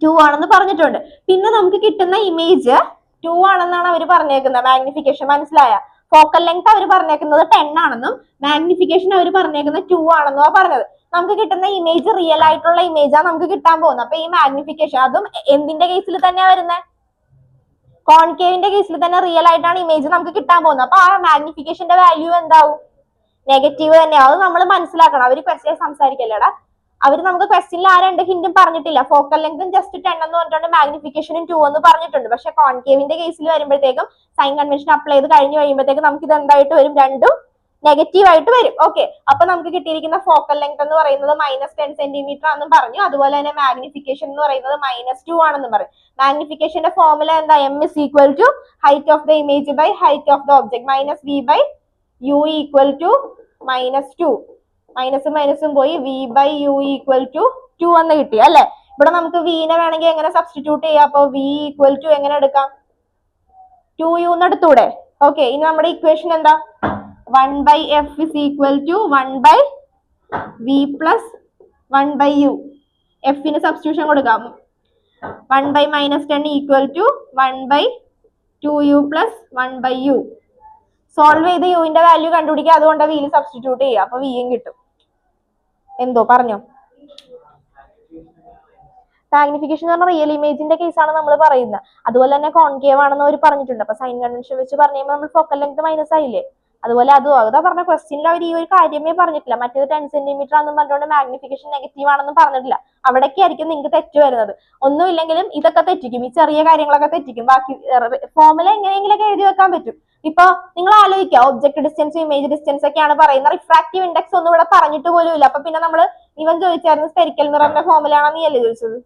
2 ആണെന്ന് പറഞ്ഞിട്ടുണ്ട്. പിന്നെ നമുക്ക് കിട്ടുന്ന ഇമേജ് 2 ആണെന്നാണ് അവർ പറഞ്ഞേക്കുന്നത്. മാഗ്നിഫിക്കേഷൻ മനസ്സിലായ? ഫോക്കൽ ലെങ്ത് അവർ പറഞ്ഞേക്കുന്നത് 10 ആണെന്നും മാഗ്നിഫിക്കേഷൻ അവർ പറഞ്ഞേക്കുന്നത് 2 ആണെന്നും പറഞ്ഞത്. നമുക്ക് കിട്ടുന്ന ഇമേജ് റിയൽ ആയിട്ടുള്ള ഇമേജാണ് നമുക്ക് കിട്ടാൻ പോകുന്നത്. അപ്പൊ ഈ മാഗ്നിഫിക്കേഷൻ അതും എന്തിന്റെ കേസിൽ തന്നെയാ വരുന്നത്, കോൺകേവിന്റെ കേസിൽ തന്നെ റിയൽ ആയിട്ടാണ് ഇമേജ് നമുക്ക് കിട്ടാൻ പോകുന്നത്. അപ്പൊ ആ മാഗ്നിഫിക്കേഷന്റെ വാല്യൂ എന്താവും, നെഗറ്റീവ് തന്നെയാവും. അത് നമ്മൾ മനസ്സിലാക്കണം. അവർ ക്വസ്റ്റ്യൻ സംസാരിക്കല്ലേടാ, അവർ നമുക്ക് ക്വസ്റ്റ്യനിൽ ആ രണ്ട് ഹിന്റും പറഞ്ഞിട്ടില്ല. ഫോക്കൽ ലെങ്തും ജസ്റ്റ് 10 എന്ന് പറഞ്ഞിട്ടുണ്ട്, മാഗ്നിഫിക്കേഷനും 2 എന്ന് പറഞ്ഞിട്ടുണ്ട്. പക്ഷെ കോൺകേവിന്റെ കേസിൽ വരുമ്പോഴത്തേക്കും സൈൻ കൺവെൻഷൻ അപ്ലൈ ചെയ്ത് കഴിഞ്ഞ് കഴിയുമ്പോഴത്തേക്കും നമുക്ക് ഇത് എന്തായിട്ട് വരും, രണ്ടും നെഗറ്റീവ് ആയിട്ട് വരും. ഓക്കെ, അപ്പൊ നമുക്ക് കിട്ടിയിരിക്കുന്ന ഫോക്കൽ ലെങ്ത് എന്ന് പറയുന്നത് -10 സെന്റിമീറ്റർ ആണെന്നും പറഞ്ഞു. അതുപോലെ തന്നെ മാഗ്നിഫിക്കേഷൻ എന്ന് പറയുന്നത് -2 ആണെന്നും പറയും. മാഗ്നിഫിക്കേഷന്റെ ഫോർമുല എന്താ, m is equal to height of the image by height of the object minus v by u equal to -2. മൈനസും മൈനസും പോയി v by u equal to 2 എന്ന് കിട്ടി അല്ലെ. ഇവിടെ നമുക്ക് v നെ വേണമെങ്കിൽ എങ്ങനെ സബ്സ്റ്റിറ്റ്യൂട്ട് ചെയ്യാം, അപ്പൊ v equal to എങ്ങനെ എടുക്കാം, 2u എന്ന് എടുത്തൂടെ. ഓക്കെ, ഇനി നമ്മുടെ ഇക്വേഷൻ എന്താ, 1 by f is equal to 1 by v plus 1 by u. f ന് സബ്സ്റ്റിറ്റ്യൂഷൻ കൊടുക്കാം. 1 by -10 equal to 1 by 2u plus 1 by u. Solve ചെയ്ത് യുവിന്റെ വാല്യൂ കണ്ടുപിടിക്കുക, അതുകൊണ്ട് വിയിൽ സബ്സ്റ്റിറ്റ്യൂട്ട് ചെയ്യുക, അപ്പൊ വിയും കിട്ടും. എന്തോ പറഞ്ഞോ, മാഗ്നിഫിക്കേഷൻ എന്ന് പറഞ്ഞാൽ റിയൽ ഇമേജിന്റെ കേസാണ് നമ്മൾ പറയുന്നത്. അതുപോലെ തന്നെ കോൺകേവ് ആണെന്ന് അവർ പറഞ്ഞിട്ടുണ്ട്. അപ്പൊ സൈൻ കൺവെൻഷൻ വെച്ച് പറയുമ്പോൾ നമ്മൾ ഫോക്കൽ ലെങ്ത് മൈനസ് ആയില്ലേ, അതുപോലെ അതാ പറഞ്ഞ ക്വസ്റ്റ്യനിൽ അവർ ഈ ഒരു കാര്യമേ പറഞ്ഞിട്ടില്ല. മറ്റേത് 10 സെന്റിമീറ്റർ ആണെന്ന് പറഞ്ഞുകൊണ്ട് മാഗ്നിഫിക്കേഷൻ നെഗറ്റീവ് ആണെന്നും പറഞ്ഞിട്ടില്ല. അവിടേക്ക് ആയിരിക്കും നിങ്ങൾക്ക് തെറ്റ് വരുന്നത്. ഒന്നുമില്ലെങ്കിലും ഇതൊക്കെ തെറ്റിക്കും, ഈ ചെറിയ കാര്യങ്ങളൊക്കെ തെറ്റിക്കും. ബാക്കി ഫോർമുല എങ്ങനെയെങ്കിലൊക്കെ എഴുതി വെക്കാൻ പറ്റും. ഇപ്പൊ നിങ്ങൾ ആലോചിക്കുക, ഒബ്ജക്ട് ഡിസ്റ്റൻസും ഇമേജ് ഡിസ്റ്റൻസ് ഒക്കെയാണ് പറയുന്നത്. റിഫ്രാക്റ്റീവ് ഇൻഡെക്സ് ഒന്നും ഇവിടെ പറഞ്ഞിട്ട് പോലും ഇല്ല. അപ്പൊ പിന്നെ നമ്മൾ ഇവൻ ചോദിച്ചായിരുന്നു സ്പെരിക്കൽ മിററിന്റെ ഫോർമുല ആണെന്ന് നീ അല്ലേ ചോദിച്ചത്?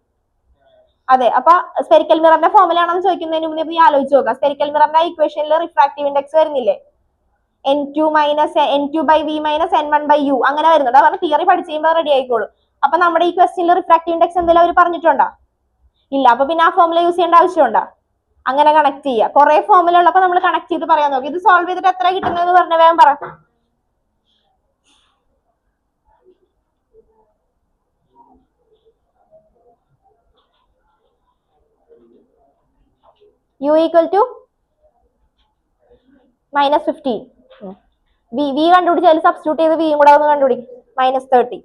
അതെ, അപ്പൊ സ്പെരിക്കൽ മിററിന്റെ ഫോർമുല ആണെന്ന് ചോദിക്കുന്നതിന് മുന്നേ നീ ആലോചിച്ച് നോക്കുക. സ്പെരിക്കൽ മിററിന്റെ ഇക്വേഷനിൽ റിഫ്രാക്റ്റീവ് ഇൻഡെക്സ് വരുന്നില്ലേ, n2 by v minus n1 by u അങ്ങനെ വരുന്നുണ്ട്. അതാണ് തിയറി പഠിച്ചു കഴിയുമ്പോൾ റെഡി ആയിക്കോളും. അപ്പൊ നമ്മുടെ ഈ ക്വസ്റ്റ്യനിൽ റിഫ്രാക്റ്റീവ് ഇൻഡെക്സ് എന്തെങ്കിലും അവർ പറഞ്ഞിട്ടുണ്ടോ? ഇല്ല. അപ്പൊ പിന്നെ ആ ഫോർമുല യൂസ് ചെയ്യേണ്ട ആവശ്യമുണ്ടോ? അങ്ങനെ കണക്ട് ചെയ്യുക. കുറെ ഫോർമുല ഉള്ളപ്പോൾ നമ്മൾ കണക്ട് ചെയ്ത് പറയാൻ നോക്കി. ഇത് സോൾവ് ചെയ്തിട്ട് എത്ര കിട്ടുന്നതെന്ന് പറഞ്ഞ വേഗം പറ. u equal to -15. v കണ്ടുപിടിച്ച് അതിൽ സബ്സ്റ്റിറ്റ്യൂട്ട് ചെയ്ത് വിയും കൂടെ ഒന്ന് കണ്ടുപിടിക്കും. -30.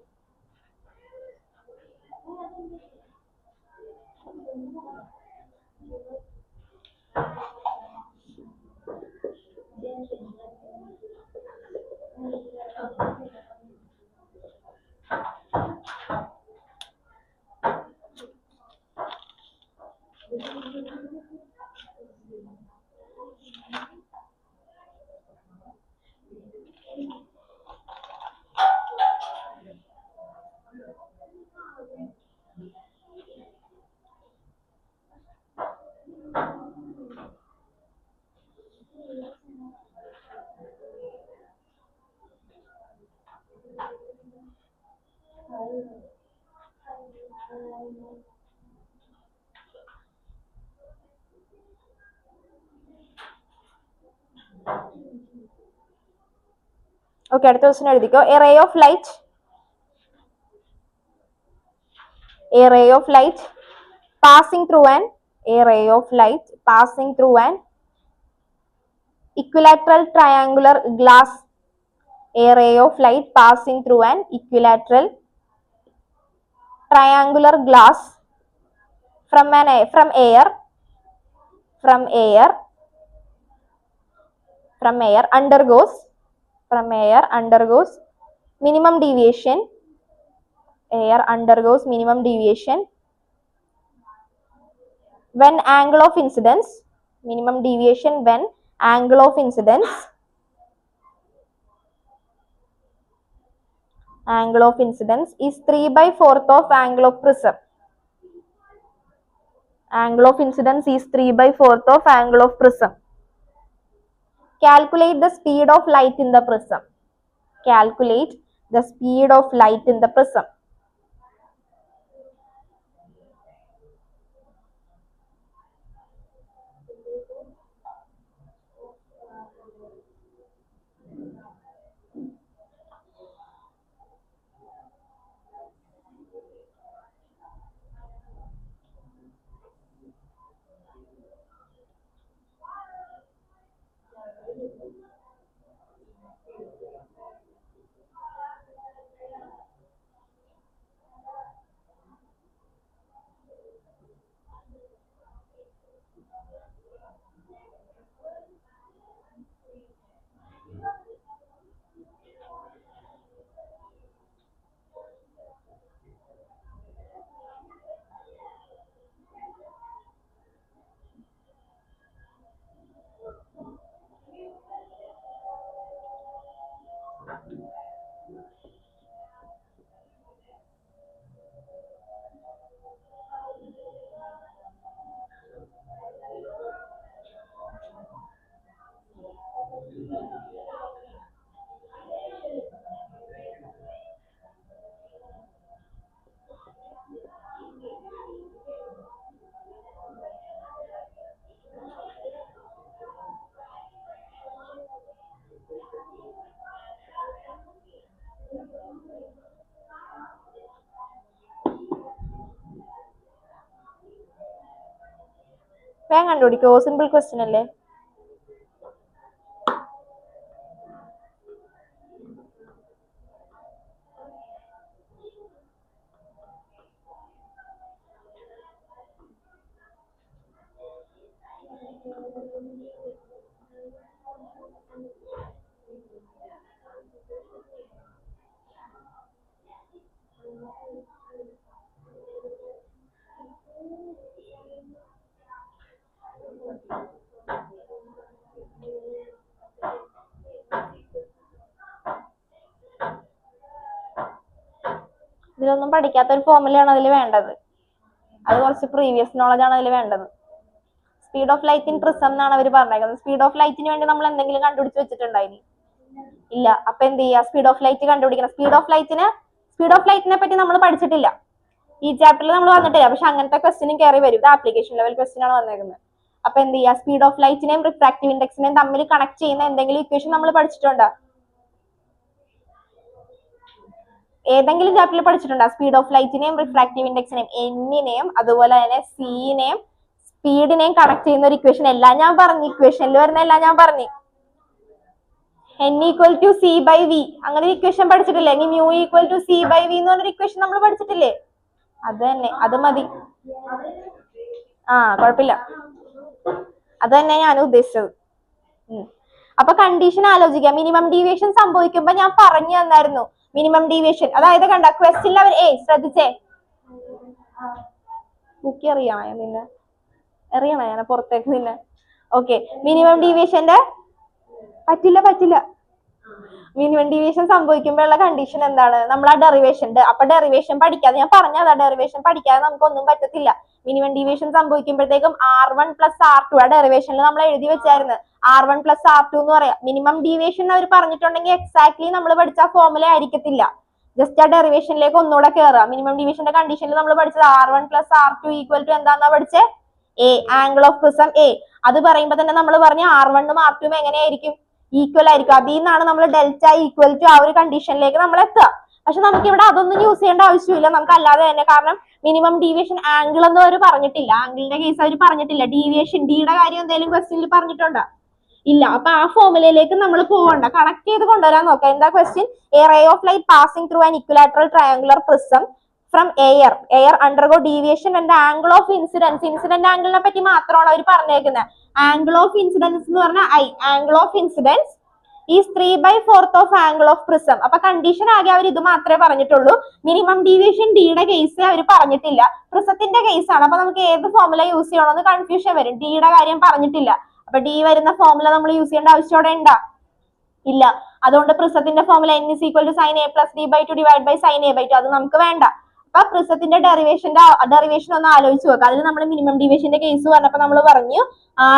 ഓക്കെ, അടുത്ത ക്വസ്റ്റ്യൻ എഴുതിക്കോ. A ray of light passing through an equilateral triangular glass. A ray of light passing through an equilateral triangular glass from air undergoes minimum deviation. Air undergoes minimum deviation when angle of incidence, minimum deviation when angle of incidence is 3/4 of angle of prism. Angle of incidence is 3/4 of angle of prism. Calculate the speed of light in the prism. Calculate the speed of light in the prism. വേഗം കണ്ടുപിടിക്കോ, simple question അല്ലേ. ഇതിലൊന്നും പഠിക്കാത്ത ഒരു ഫോർമുലയാണ് അതിൽ വേണ്ടത്. അത് കുറച്ച് previous knowledge ആണ് അതിൽ വേണ്ടത്. Speed of light in prism എന്നാണ് അവർ പറഞ്ഞേക്കുന്നത്. സ്പീഡ് ഓഫ് ലൈറ്റിന് വേണ്ടി നമ്മൾ എന്തെങ്കിലും കണ്ടുപിടിച്ച് വെച്ചിട്ടുണ്ടായിനി? ഇല്ല. അപ്പൊ എന്ത് ചെയ്യുക? സ്പീഡ് ഓഫ് ലൈറ്റ് കണ്ടുപിടിക്കണം. സ്പീഡ് ഓഫ് ലൈറ്റിനെ പറ്റി നമ്മൾ പഠിച്ചിട്ടില്ല, ഈ ചാപ്റ്ററിൽ നമ്മൾ വന്നിട്ടില്ല. പക്ഷെ അങ്ങനത്തെ ക്വസ്റ്റിനും കയറി വരും. ഇത് ആപ്ലിക്കേഷൻ ലെവൽ ക്വസ്റ്റ്യൻ ആണ് വന്നേക്കുന്നത്. അപ്പൊ എന്ത് ചെയ്യുക? സ്പീഡ് ഓഫ് ലൈറ്റിനെയും റിഫ്രാക്റ്റീവ് ഇൻഡെക്സിനെയും തമ്മിൽ കണക്ട് ചെയ്യുന്ന എന്തെങ്കിലും ഇക്വേഷൻ നമ്മൾ പഠിച്ചിട്ടുണ്ടോ? ഏതെങ്കിലും ചാപ്റ്ററിൽ പഠിച്ചിട്ടുണ്ടോ? സ്പീഡ് ഓഫ് ലൈറ്റിനെയും റിഫ്രാക്റ്റീവ് ഇൻഡെക്സിനെയും എന്നിനെയും അതുപോലെ തന്നെ സിനെയും സ്പീഡിനെയും കണക്ട് ചെയ്യുന്ന ഒരു ഇക്വേഷൻ എല്ലാം ഞാൻ പറഞ്ഞു. ഇക്വേഷനിൽ വരുന്ന എല്ലാം ഞാൻ പറഞ്ഞു. n equal to c by v അങ്ങനെ ഒരു ഇക്വേഷൻ പഠിച്ചിട്ടില്ലേ? ഇനി mu equal to c by v എന്ന് പറഞ്ഞൊരു ഇക്വേഷൻ നമ്മൾ പഠിച്ചിട്ടില്ലേ? അത് തന്നെ, അത് മതി. കുഴപ്പമില്ല, അത് തന്നെ ഞാൻ ഉദ്ദേശിച്ചത്. അപ്പൊ കണ്ടീഷൻ ആലോചിക്കാം. മിനിമം ഡീവിയേഷൻ സംഭവിക്കുമ്പോ ഞാൻ പറഞ്ഞു തന്നായിരുന്നു. മിനിമം ഡീവിയേഷൻ അതായത് കണ്ട ക്വസ്റ്റ്യൻ അവർ ശ്രദ്ധിച്ചേ, ബുക്കി അറിയണോ നിന്നെ? അറിയണോ ഞാൻ പുറത്തേക്ക് നിന്നെ? ഓക്കെ, മിനിമം ഡീവിയേഷന്റെ പറ്റില്ല. മിനിമം ഡീവിയേഷൻ സംഭവിക്കുമ്പോഴുള്ള കണ്ടീഷൻ എന്താണ്? നമ്മൾ ആ ഡെറിവേഷൻ അപ്പൊ ഡെറിവേഷൻ പഠിക്കാതെ ഞാൻ പറഞ്ഞതാ, ഡെറിവേഷൻ പഠിക്കാതെ നമുക്കൊന്നും പറ്റത്തില്ല. മിനിമം ഡീവിയേഷൻ സംഭവിക്കുമ്പോഴത്തേക്കും R1 + R2 ആ ഡെറിവേഷനിൽ നമ്മൾ എഴുതി വെച്ചായിരുന്നു. R1 + R2 എന്ന് പറയാം. മിനിമം ഡീവിയേഷൻ അവർ പറഞ്ഞിട്ടുണ്ടെങ്കിൽ എക്സാക്ട്ലി നമ്മൾ പഠിച്ച ഫോർമുല ആയിരിക്കത്തില്ല. ജസ്റ്റ് ആ ഡെറിവേഷനിലേക്ക് ഒന്നുകൂടെ കയറുക. മിനിമം ഡീവിയേഷന്റെ കണ്ടീഷനിൽ നമ്മൾ പഠിച്ചത് R1 + R2 = എന്താന്നാ പഠിച്ചേ? A, angle of prism A. അത് പറയുമ്പോ തന്നെ നമ്മൾ പറഞ്ഞു R1 ഉം R2 ഉം എങ്ങനെയായിരിക്കും? ഈക്വൽ ആയിരിക്കും. അതിൽ നിന്നാണ് നമ്മൾ ഡെൽറ്റ ഈക്വൽ ടു ആ ഒരു കണ്ടീഷനിലേക്ക് നമ്മൾ എത്തുക. പക്ഷെ നമുക്ക് ഇവിടെ അതൊന്നും യൂസ് ചെയ്യേണ്ട ആവശ്യമില്ല, നമുക്ക് അല്ലാതെ തന്നെ. കാരണം മിനിമം ഡീവിയേഷൻ ആംഗിൾ ഒന്നും അവർ പറഞ്ഞിട്ടില്ല. ആംഗിളിന്റെ കേസ് അവർ പറഞ്ഞിട്ടില്ല. ഡീവിയേഷൻ ഡിയുടെ കാര്യം എന്തെങ്കിലും ക്വസ്റ്റ്യനിൽ പറഞ്ഞിട്ടുണ്ടോ? ഇല്ല. അപ്പൊ ആ ഫോർമുലയിലേക്ക് നമ്മൾ പോകണ്ട, കണക്ട് ചെയ്ത് കൊണ്ടുവരാൻ നോക്കാം. എന്താ question? A ray of light passing through an equilateral triangular prism from air undergo deviation and angle of incidence. Incident ആംഗിളിനെ പറ്റി മാത്രമാണ് അവർ പറഞ്ഞേക്കുന്നത്. ആംഗിൾ ഓഫ് ഇൻസിഡൻസ് എന്ന് പറഞ്ഞാൽ angle of incidence is 3/4 of angle of prism. അപ്പൊ condition ആകെ അവർ ഇത് മാത്രമേ പറഞ്ഞിട്ടുള്ളൂ. മിനിമം ഡീവിയേഷൻ ഡിയുടെ കേസ് അവർ പറഞ്ഞിട്ടില്ല. പ്രിസത്തിന്റെ കേസ് ആണ്. അപ്പൊ നമുക്ക് ഏത് ഫോർമുല യൂസ് ചെയ്യണമെന്ന് കൺഫ്യൂഷൻ വരും. ഡിയുടെ കാര്യം പറഞ്ഞിട്ടില്ല. അപ്പൊ ഡി വരുന്ന ഫോർമുല നമ്മൾ യൂസ് ചെയ്യേണ്ട ആവശ്യം അവിടെ ഉണ്ടാ? ഇല്ല. അതുകൊണ്ട് പ്രിസത്തിന്റെ formula n is equal to sin a plus d by 2 divided by sin a by 2 അത് നമുക്ക് വേണ്ട. അപ്പൊ പ്രിസത്തിന്റെ ഡെറിവേഷൻ ഒന്ന് ആലോചിച്ച് നോക്കുക. അതിൽ നമ്മൾ മിനിമം ഡീവിയേഷന്റെ കേസ് പറഞ്ഞപ്പോൾ നമ്മൾ പറഞ്ഞു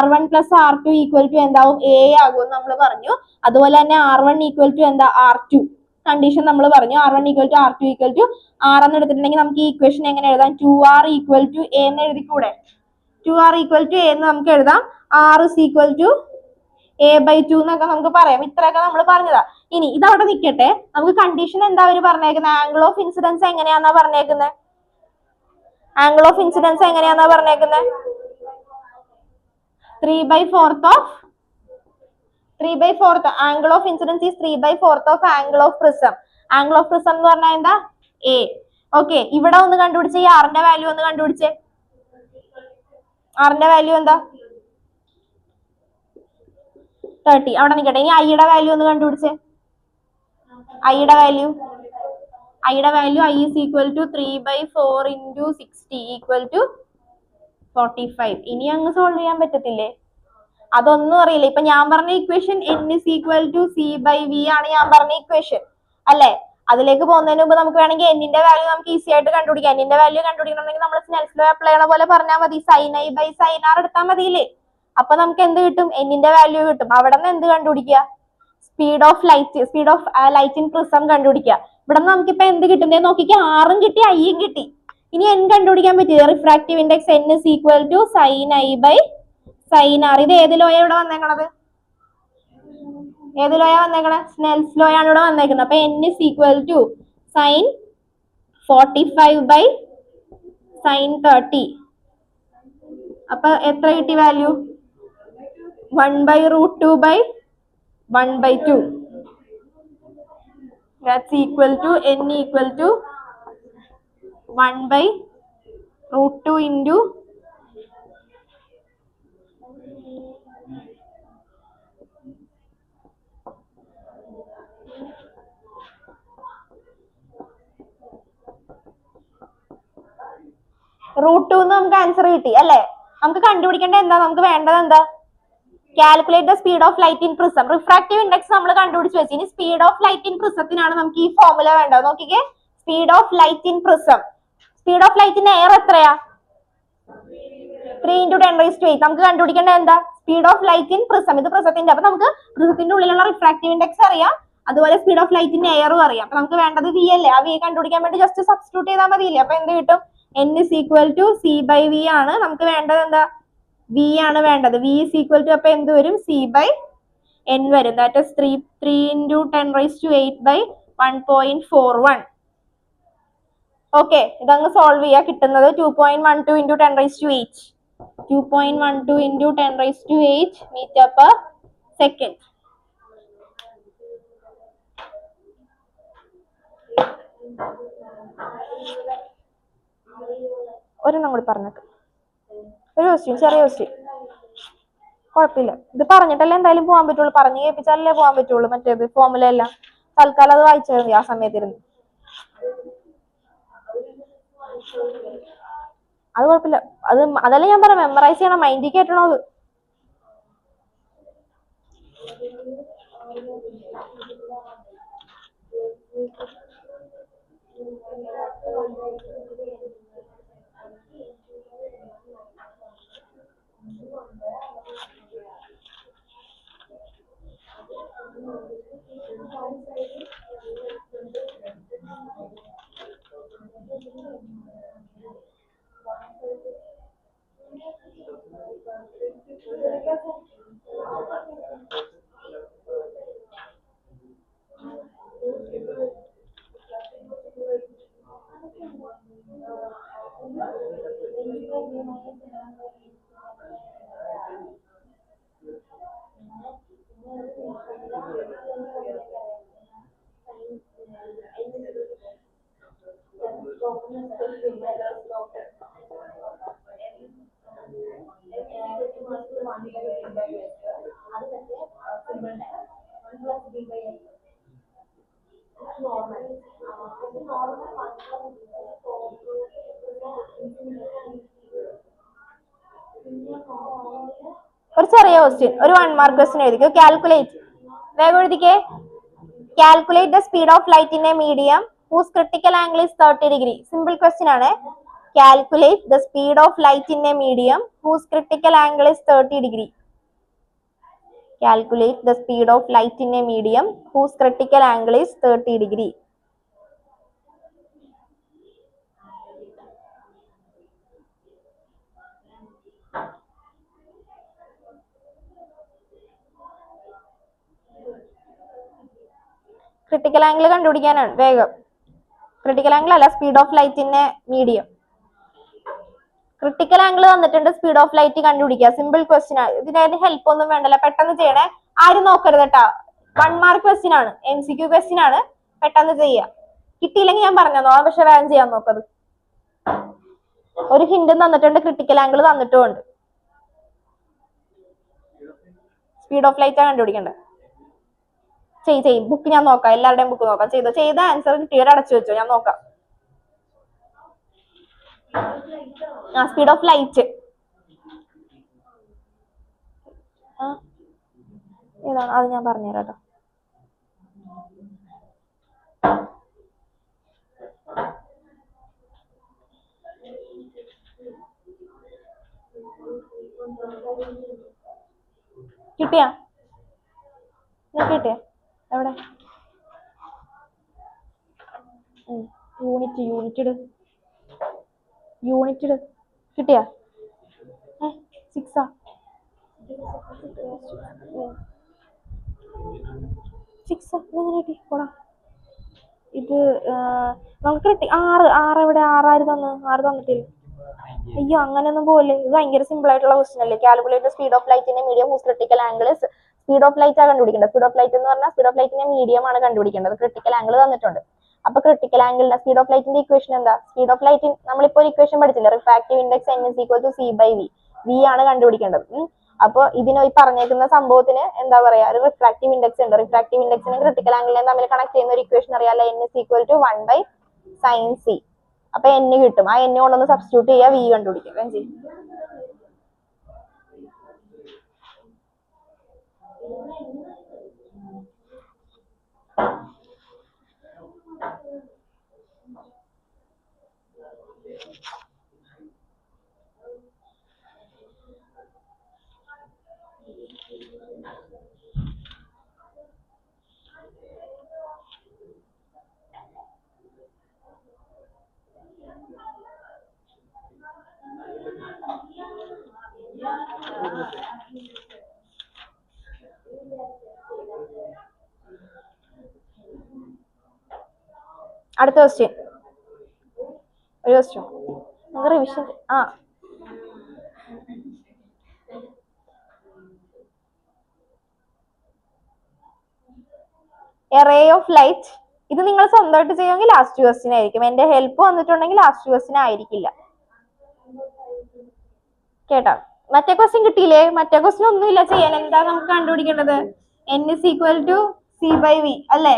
r1 plus r2 equal to എന്താവും a ആകും നമ്മൾ പറഞ്ഞു. അതുപോലെ തന്നെ r1 equal to എന്താ r2 കണ്ടീഷൻ നമ്മൾ പറഞ്ഞു. r1 equal to r2 equal to r എന്ന് എടുത്തിട്ടുണ്ടെങ്കിൽ നമുക്ക് ഈ ഇക്വേഷൻ എങ്ങനെ എഴുതാം? 2r equal to a എന്ന് എഴുതിക്കൂടെ? 2r equal to a എന്ന് നമുക്ക് എഴുതാം. r is equal to a by 2 എന്നൊക്കെ നമുക്ക് പറയാം. ഇത്രയൊക്കെ നമ്മൾ പറഞ്ഞതാ. ഇനി ഇതവിടെ നിൽക്കട്ടെ. നമുക്ക് കണ്ടീഷൻ എന്താ അവർ പറഞ്ഞേക്കുന്നത്? ആംഗിൾ ഓഫ് ഇൻസിഡൻസ് എങ്ങനെയാന്നാ പറഞ്ഞേക്കുന്നത്? ആംഗിൾ ഓഫ് ഇൻസിഡൻസ് എങ്ങനെയാന്നാ പറഞ്ഞേക്കുന്നത്? 3/4 of 3/4 angle of incidence is 3/4 of angle of prism. Angle of prism എന്ന് പറഞ്ഞാൽ എന്താ? a. ഓക്കെ, ഇവിടെ ഒന്ന് കണ്ടുപിടിച്ചേ. ഈ ആറിന്റെ വാല്യൂ ഒന്ന് കണ്ടുപിടിച്ചേ. ആറിന്റെ വാല്യൂ എന്താ? 30. അവിടെ നിൽക്കട്ടെ. ഇനി ഐയുടെ വാല്യൂ ഒന്ന് കണ്ടുപിടിച്ചേ. ഐയുടെ value i is equal to 3/4 into 60 equal to 45. ഇനി അങ്ങ് സോൾവ് ചെയ്യാൻ പറ്റത്തില്ലേ? അതൊന്നും അറിയില്ല. ഇപ്പൊ ഞാൻ പറഞ്ഞ equation n is equal to c by v ആണ് ഞാൻ പറഞ്ഞ ഇക്വേഷൻ അല്ലെ? അതിലേക്ക് പോകുന്നതിന് മുമ്പ് നമുക്ക് വേണമെങ്കിൽ എന്നിന്റെ വാല്യൂ നമുക്ക് ഈസി ആയിട്ട് കണ്ടുപിടിക്കാം. എന്നിന്റെ വാല്യൂ കണ്ടുപിടിക്കണമെങ്കിൽ നമ്മൾ സ്നെൽസ് ലോ അപ്ലൈ ചെയ്യണ പോലെ പറഞ്ഞാൽ മതി. sin i by sin r എടുത്താൽ മതിയില്ലേ? അപ്പൊ നമുക്ക് എന്ത് കിട്ടും? എന്നിന്റെ വാല്യൂ കിട്ടും. അവിടെ നിന്ന് എന്ത് കണ്ടുപിടിക്കുക? Speed of light in prism കണ്ടുപിടിക്കുക. ഇവിടെ നിന്ന് നമുക്കിപ്പോ എന്ത് കിട്ടുന്നേ നോക്കിക്കുക. ആറും കിട്ടി, ഐയും കിട്ടി. ഇനി n കണ്ടുപിടിക്കാൻ പറ്റില്ല. Refractive index n is equal to sin i by sin r. ഇത് ഏത് ലോയാ ഇവിടെ വന്നേക്കണത്? ഏത് ലോയാ വന്നേക്കണേ? സ്നെൽസ് ലോ ആണ് ഇവിടെ വന്നേക്കുന്നത്. അപ്പൊ n is equal to sin 45 by sin 30. അപ്പൊ എത്ര കിട്ടി value? 1/√2 by 1/2. That's equal to n equal to 1/√2 into √2 എന്ന് നമുക്ക് ആൻസർ കിട്ടി അല്ലെ? നമുക്ക് കണ്ടുപിടിക്കേണ്ട എന്താ? നമുക്ക് വേണ്ടത് എന്താ? Calculate the speed of light in prism. Refractive index നമ്മൾ കണ്ടുപിടിച്ച് വെച്ച്. ഇനി സ്പീഡ് ഓഫ് ലൈറ്റ് ഇൻ പ്രിസത്തിനാണ് നമുക്ക് ഈ ഫോർമുല വേണ്ടത്. നോക്കിക്കേ, speed of light in prism. Speed of ലൈറ്റിന്റെ എയർ എത്രയാ? 3 × 10⁸. നമുക്ക് കണ്ടുപിടിക്കേണ്ട എന്താ? Speed of light in prism. ഇത് പ്രിസത്തിന്റെ. അപ്പൊ നമുക്ക് പ്രിസത്തിന്റെ ഉള്ളിലുള്ള റിഫ്രാക്റ്റീവ് ഇൻഡെക്സ് അറിയാം, അതുപോലെ സ്പീഡ് ഓഫ് ലൈറ്റിന്റെ എയറും അറിയാം. അപ്പൊ നമുക്ക് വേണ്ടത് v അല്ലേ? ആ v കണ്ടുപിടിക്കാൻ വേണ്ടി ജസ്റ്റ് സബ്സ്റ്റിറ്റ്യൂട്ട് ചെയ്താൽ മതിയില്ലേ? അപ്പൊ എന്ത് കിട്ടും? n is equal to c by v ആണ്. നമുക്ക് വേണ്ടത് എന്താ? v ആണ് വേണ്ടത്. v is equal to അപ്പൊ എന്ത് വരും? c by n വരും. That is 3 × 10⁸ by 1.41. ഓക്കെ, ഇതങ്ങ് സോൾവ് ചെയ്യാ. കിട്ടുന്നത് 2.12 × 10⁸. 2.12 × 10⁸ മീറ്റർ പെർ സെക്കൻഡ്. ഒരെണ്ണം കൂടി പറഞ്ഞേക്ക്. ഒരു ക്വസ്റ്റ്യൻ, ചെറിയ ക്വസ്റ്റ്യൻ, കുഴപ്പമില്ല. ഇത് പറഞ്ഞിട്ടല്ലേ എന്തായാലും പോകാൻ പറ്റുള്ളൂ. പറഞ്ഞു കേൾപ്പിച്ചാലല്ലേ പോകാൻ പറ്റുള്ളൂ. മറ്റേത് ഫോർമുല എല്ലാം തൽക്കാലം അത് വായിച്ചാൽ മതി ആ സമയത്തിരുന്ന്. അത് കുഴപ്പമില്ല. അതല്ലേ ഞാൻ പറയാം, മെമ്മറൈസ് ചെയ്യണം, മൈൻഡിൽ കേട്ടണോ അത്. അറിയാം ക്വസ്റ്റ്യൻ, ഒരു 1 മാർക്ക് ക്വസ്റ്റ്യൻ എഴുതിക്കോ. കാൽക്കുലേറ്റ്, വേഗം എഴുതിക്കേ. Calculate the speed of light in a medium whose critical angle is 30 degree. Simple question ആണ്. Calculate the speed of light in a medium whose critical angle is 30 degree. Calculate the speed of light in a medium whose critical angle is 30 degree. Critical angle കണ്ടുപിടിക്കാനാണ് വേഗം. Critical angle അല്ല, speed of light in a medium. Critical angle തന്നിട്ടുണ്ട്, speed of light കണ്ടുപിടിക്കുക. Simple question ആണ്, ഇതിനായിട്ട് help ഒന്നും വേണ്ടല്ലോ, പെട്ടെന്ന് ചെയ്യണേ. ആരും നോക്കരുത് കേട്ടാ. 1 മാർക്ക് ക്വസ്റ്റ്യൻ ആണ്, MCQ ക്വസ്റ്റ്യൻ ആണ്, പെട്ടെന്ന് ചെയ്യുക. കിട്ടിയില്ലെങ്കിൽ ഞാൻ പറഞ്ഞോളാം, പക്ഷെ വേഗം ചെയ്യാൻ നോക്കത്. ഒരു ഹിന്റും തന്നിട്ടുണ്ട്, ക്രിട്ടിക്കൽ ആംഗിൾ തന്നിട്ടുമുണ്ട്. സ്പീഡ് ഓഫ് ലൈറ്റ് ആണ് കണ്ടുപിടിക്കേണ്ടത്. ചെയ്യും ബുക്ക് ഞാൻ നോക്കാം, എല്ലാവരുടെയും ബുക്ക് നോക്കാം. ചെയ്ത ആൻസർ കിട്ടിയവരെ അടച്ചു വെച്ചോ, ഞാൻ നോക്കാം. സ്പീഡ് ഓഫ് ലൈറ്റ് ഏതാണ് അത് ഞാൻ പറഞ്ഞുതരാം കേട്ടോ. കിട്ടിയാ എവിടെ? യൂണിറ്റ് കിട്ടിയാ? 6 ഇത് നമുക്ക് കിട്ടി 6 എവിടെ? 6 തന്നിട്ടില്ല. അയ്യോ, അങ്ങനെയൊന്നും പോലെ. ഇത് ഭയങ്കര സിമ്പിൾ ആയിട്ടുള്ള ക്വസ്റ്റ്യൻ അല്ലേ. കാൽക്കുലേറ്റ് സ്പീഡ് ഓഫ് ലൈറ്റിന്റെ medium whose critical angle. Speed of light ആണ് കണ്ടുപിടിക്കേണ്ടത്. സ്പീഡ് ഓഫ് ലൈറ്റ് എന്ന് പറഞ്ഞാൽ സ്പീഡ് ഓഫ് ലൈറ്റിന്റെ മീഡിയം ആണ് കണ്ടുപിടിക്കേണ്ടത്. ക്രിട്ടിക്കൽ ആംഗിൾ തന്നിട്ടുണ്ട്. അപ്പൊ ക്രിട്ടിക്കൽ ആംഗിളിന്റെ സ്പീഡ് ഓഫ് ലൈറ്റിന്റെ ഇക്വേഷൻ എന്താ? സ്പീഡ് ഓഫ് ലൈറ്റ് നമ്മളിപ്പോ ഒരു ഇക്വേഷൻ പഠിച്ചില്ല, refractive index n = c/v. v ആണ് കണ്ടുപിടിക്കേണ്ടത്. അപ്പൊ ഇതിന് പറഞ്ഞേക്കുന്ന സംഭവത്തിന് എന്താ പറയാ, ഒരു റിഫ്രാക്റ്റീവ് ഇൻഡെക്സ് ഉണ്ട്. റിഫ്രാക്റ്റീവ് ഇൻഡെക്സിനും ക്രിട്ടിക്കൽ ആംഗിളിനെയും തമ്മിൽ കണക്ട് ചെയ്യുന്ന ഒരു ഇക്വേഷൻ അറിയാലോ, n = 1/sin c. അപ്പൊ n കിട്ടും. ആ n കൊണ്ടൊന്ന് സബ്സ്റ്റിറ്റ്യൂട്ട് ചെയ്യുക, v കണ്ടുപിടിക്കുക. അടുത്ത ക്വസ്റ്റ്യൻ, ഒരു question revision. A ray of light. ഇത് നിങ്ങൾ സ്വന്തമായിട്ട് ചെയ്യുമെങ്കിൽ ലാസ്റ്റ് ക്വസ്റ്റ്യൻ ആയിരിക്കും. എന്റെ ഹെൽപ്പ് വന്നിട്ടുണ്ടെങ്കിൽ ലാസ്റ്റ് ക്വസ്റ്റ്യൻ ആയിരിക്കില്ല കേട്ടോ. മറ്റേ ക്വസ്റ്റ്യൻ കിട്ടിയില്ലേ? മറ്റേ ക്വസ്റ്റ്യൻ ഒന്നുമില്ല ചെയ്യാൻ. എന്താ നമുക്ക് കണ്ടുപിടിക്കേണ്ടത്? n = c/v അല്ലേ?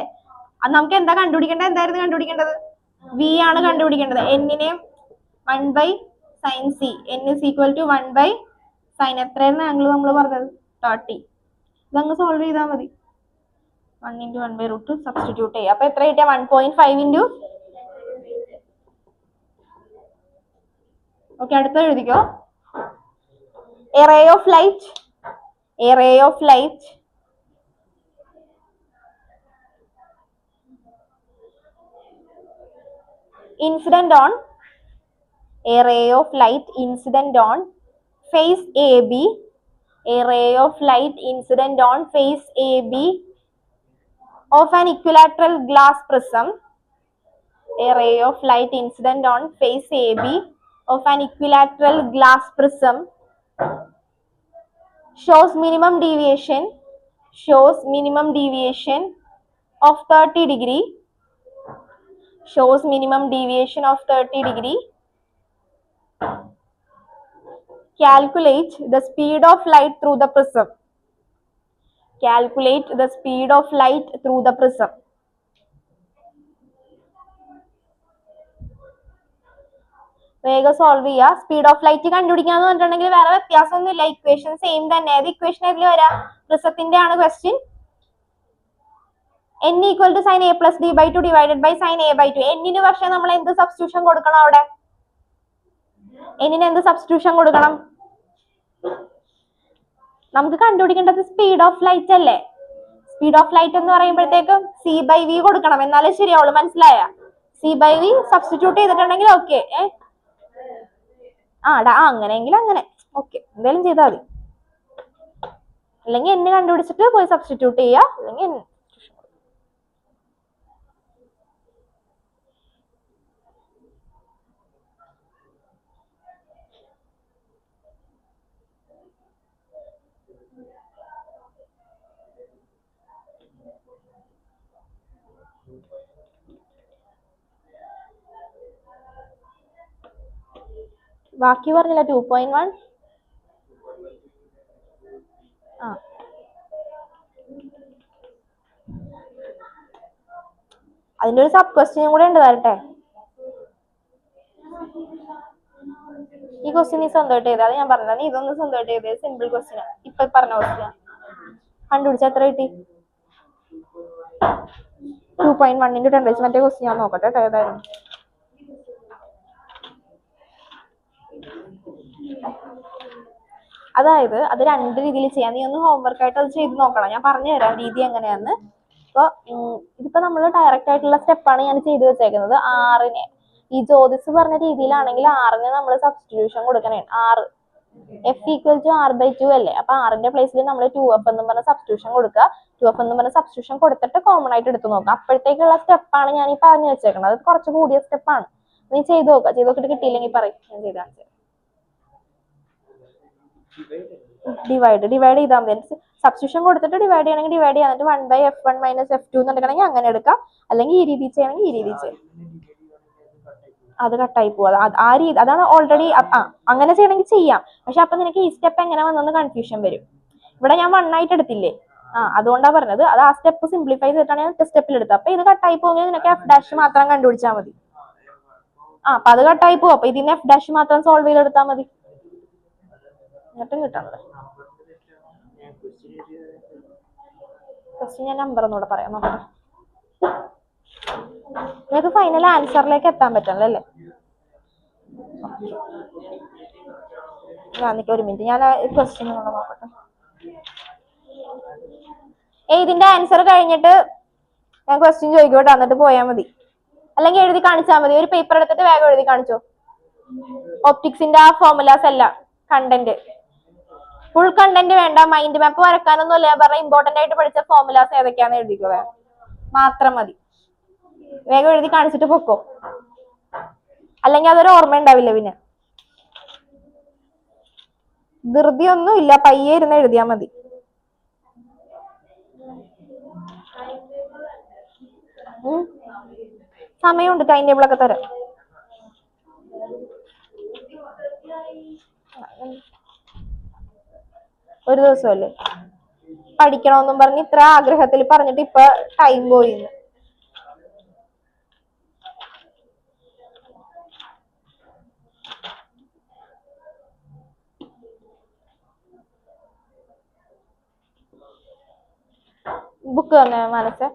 നമുക്ക് എന്താ കണ്ടുപിടിക്കേണ്ടത്? എന്തായിരുന്നു കണ്ടുപിടിക്കേണ്ടത്? v ആണ് കണ്ടുപിടിക്കേണ്ടത്. n-നെ 1/sin c. n = 1/sin. എത്രയായിരുന്നു ആംഗിൾ നമ്മൾ പറഞ്ഞത്? 30. ഇതങ്ങ് സോൾവ് ചെയ്താൽ മതി. 1 × 1/√2 സബ്സ്റ്റിറ്റ്യൂട്ട് ചെയ്യുക. അപ്പൊ എത്ര കിട്ടിയ? 1.5 ഓക്കെ, അടുത്ത എഴുതിക്കോ. A ray of light incident on face AB. A ray of light incident on face AB of an equilateral glass prism. A ray of light incident on face AB of an equilateral glass prism shows minimum deviation of 30 degree. Calculate the speed of light through the prism. വേഗം solve ചെയ്യുക. Speed of light കണ്ടുപിടിക്കാന്ന് പറഞ്ഞിട്ടുണ്ടെങ്കിൽ വേറെ വ്യത്യാസമൊന്നുമില്ല, equation same തന്നെ. ഏത് equation ഇതിൽ വരാം? പ്രിസത്തിന്റെ ആണ് question. n equal to sine a plus d by two divided by sine a by two. എന്നിന് പക്ഷെ നമ്മൾ എന്ത് സബ്സ്റ്റിറ്റ്യൂഷൻ കൊടുക്കണം? അവിടെ എന്നിന് എന്ത് സബ്സ്റ്റിറ്റ്യൂഷൻ കൊടുക്കണം? നമുക്ക് കണ്ടുപിടിക്കേണ്ടത് സ്പീഡ് ഓഫ് ലൈറ്റ് അല്ലേ? സ്പീഡ് ഓഫ് ലൈറ്റ് എന്ന് പറയുമ്പോഴത്തേക്കും c ബൈ v കൊടുക്കണം, എന്നാലേ ശരിയാവുള്ളൂ. മനസ്സിലായ? c ബൈ v സബ്സ്റ്റിറ്റ്യൂട്ട് ചെയ്തിട്ടുണ്ടെങ്കിൽ ഓക്കെ. അങ്ങനെയെങ്കിൽ അങ്ങനെ ഓക്കെ, എന്തായാലും ചെയ്താൽ മതി. അല്ലെങ്കിൽ n കണ്ടുപിടിച്ചിട്ട് പോയി സബ്സ്റ്റിറ്റ്യൂട്ട് ചെയ്യുക, അല്ലെങ്കിൽ ബാക്കി പറഞ്ഞില്ല. 2.1 അതിന്റെ ഒരു സബ് ക്വസ്റ്റ്യനും കൂടെ ഉണ്ട്, വരട്ടെ. ഈ ക്വസ്റ്റ്യൻ നീ സ്വന്തമായിട്ട് ചെയ്താൽ ഞാൻ പറഞ്ഞത്, നീ ഇതൊന്നും സ്വന്തമായിട്ട് ചെയ്തത്. സിമ്പിൾ ക്വസ്റ്റ്യൻ, ഇപ്പൊ പറഞ്ഞ ക്വസ്റ്റ്യൻ കണ്ടുപിടിച്ച എത്ര കിട്ടി? 2.1 into 10 മറ്റേ ക്വസ്റ്റ്യൻ ഞാൻ നോക്കട്ടെ കേട്ടോ ഏതായാലും. അതായത് അത് രണ്ട് രീതിയിൽ ചെയ്യാം. നീ ഒന്ന് ഹോംവർക്ക് ആയിട്ട് അത് ചെയ്ത് നോക്കണം, ഞാൻ പറഞ്ഞു തരാം രീതി എങ്ങനെയാന്ന്. അപ്പൊ ഇതിപ്പോ നമ്മൾ ഡയറക്റ്റ് ആയിട്ടുള്ള സ്റ്റെപ്പാണ് ഞാൻ ചെയ്തു വെച്ചേക്കുന്നത്. 6ന് ഈ ജ്യോതിസ് പറഞ്ഞ രീതിയിലാണെങ്കിൽ 6ന് നമ്മൾ സബ്സ്റ്റിറ്റ്യൂഷൻ കൊടുക്കണേ. 6 f equal to r by 2 അല്ലേ? അപ്പൊ 6ന്റെ പ്ലേസിൽ നമ്മൾ 2f എന്ന് പറഞ്ഞ സബ്സ്റ്റിറ്റ്യൂഷൻ കൊടുക്കുക. 2f എന്ന് പറഞ്ഞ സബ്സ്റ്റിറ്റ്യൂഷൻ കൊടുത്തിട്ട് കോമൺ ആയിട്ട് എടുത്ത് നോക്കുക. അപ്പോഴത്തേക്കുള്ള സ്റ്റെപ്പാണ് ഞാൻ ഈ പറഞ്ഞു വെച്ചേക്കുന്നത്. അത് കുറച്ച് കൂടിയ സ്റ്റെപ്പാണ്. നീ ചെയ്ത് നോക്കുക. ചെയ്ത് നോക്കിയിട്ട് കിട്ടിയില്ലെങ്കിൽ പറയും, ഞാൻ ചെയ്ത് കാണിച്ചു. ഡിവൈഡ് ചെയ്താൽ മതി. സബ്സ്റ്റിറ്റ്യൂഷൻ കൊടുത്തിട്ട് ഡിവൈഡ് ചെയ്യണമെങ്കിൽ ഡിവൈഡ് ചെയ്യാൻ 1/f1 - f2 എന്ന് എടുക്കണമെങ്കിൽ അങ്ങനെ എടുക്കാം. അല്ലെങ്കിൽ ഈ രീതി ചെയ്യണമെങ്കിൽ ഈ രീതി ചെയ്യാം. അത് കട്ടായി പോവാ. ആ രീതി അതാണ് ഓൾറെഡി. അങ്ങനെ ചെയ്യണമെങ്കിൽ ചെയ്യാം. പക്ഷെ അപ്പൊ നിനക്ക് ഈ സ്റ്റെപ്പ് എങ്ങനെ വന്നെന്ന് കൺഫ്യൂഷൻ വരും. ഇവിടെ ഞാൻ 1 ആയിട്ട് എടുത്തില്ലേ? അതുകൊണ്ടാണ് പറഞ്ഞത്. അത് ആ സ്റ്റെപ്പ് സിംപ്ലിഫൈ ചെയ്തിട്ടാണ് ഞാൻ സ്റ്റെപ്പിൽ എടുത്തത്. അപ്പൊ ഇത് കട്ടായി പോകുമെങ്കിൽ നിനക്ക് f' മാത്രം കണ്ടുപിടിച്ചാൽ മതി. അപ്പൊ അത് കട്ടായി പോകും. അപ്പൊ ഇതിന് f' മാത്രം സോൾവ് ചെയ്തെടുത്താൽ മതി. എന്നിട്ടും കിട്ടണത് ക്വസ്റ്റ്യൻ ഞാൻ നമ്പർ ഒന്നുകൂടെ പറയാം, നോക്കട്ടെ. നിങ്ങൾക്ക് ഫൈനൽ ആൻസറിലേക്ക് എത്താൻ പറ്റണല്ലോ അല്ലേ? ഒരു മിനിറ്റ്, ഞാൻ ക്വസ്റ്റ്യൻ നോക്കട്ടെ. ഇതിന്റെ ആൻസർ കഴിഞ്ഞിട്ട് ഞാൻ ക്വസ്റ്റ്യൻ ചോദിക്കോട്ടെ, എന്നിട്ട് പോയാൽ മതി. അല്ലെങ്കിൽ എഴുതി കാണിച്ചാൽ മതി. ഒരു പേപ്പർ എടുത്തിട്ട് വേഗം എഴുതി കാണിച്ചോ. ഒപ്റ്റിക്സിന്റെ ആ ഫോർമുലാസ് എല്ലാം, കണ്ടന്റ് ഫുൾ കണ്ടന്റ് വേണ്ട. മൈൻഡ് മാപ്പ് വരക്കാനൊന്നും അല്ല പറഞ്ഞ. ഇമ്പോർട്ടന്റ് ആയിട്ട് പഠിച്ച ഫോർമുലാസ് ഏതൊക്കെയാന്ന് എഴുതിക്കോ, മാത്രം മതി. വേഗം എഴുതി കാണിച്ചിട്ട് പൊക്കോ, അല്ലെങ്കിൽ അതൊരു ഓർമ്മ ഉണ്ടാവില്ല. പിന്നെ ധൃതി ഒന്നും ഇല്ല, പയ്യെ ഇരുന്ന് എഴുതിയാ മതി. സമയമുണ്ട്, ടൈം ടേബിൾ ഒക്കെ തരാം. ഒരു ദിവസമല്ലേ പഠിക്കണമെന്നും പറഞ്ഞ് ഇത്ര ആഗ്രഹത്തിൽ പറഞ്ഞിട്ട് ഇപ്പൊ ടൈം പോയിന്ന്. ബുക്ക് തന്നെ മനസ്സെ.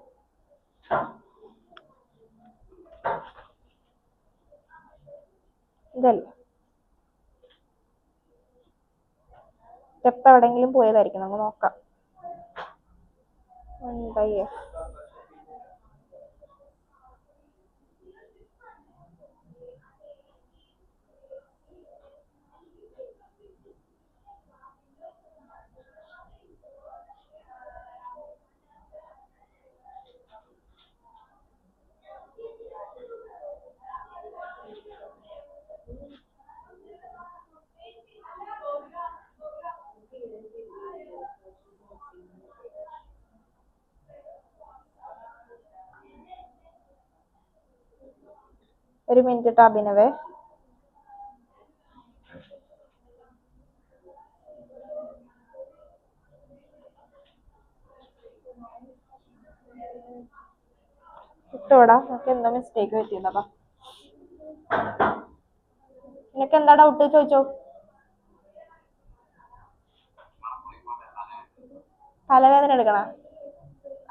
ഇതല്ലേ സ്റ്റെപ്പ് എവിടെങ്കിലും പോയതായിരിക്കും, നമുക്ക് നോക്കാം. 1/f ഒരു മിനിറ്റ് അഭിനവേ. ഇട്ടോടാ, നമുക്ക് എന്തോ മിസ്റ്റേക്ക് പറ്റിയതാ. നിനക്ക് എന്താ ഡൗട്ട് ചോദിച്ചോ. തലവേദന എടുക്കണ?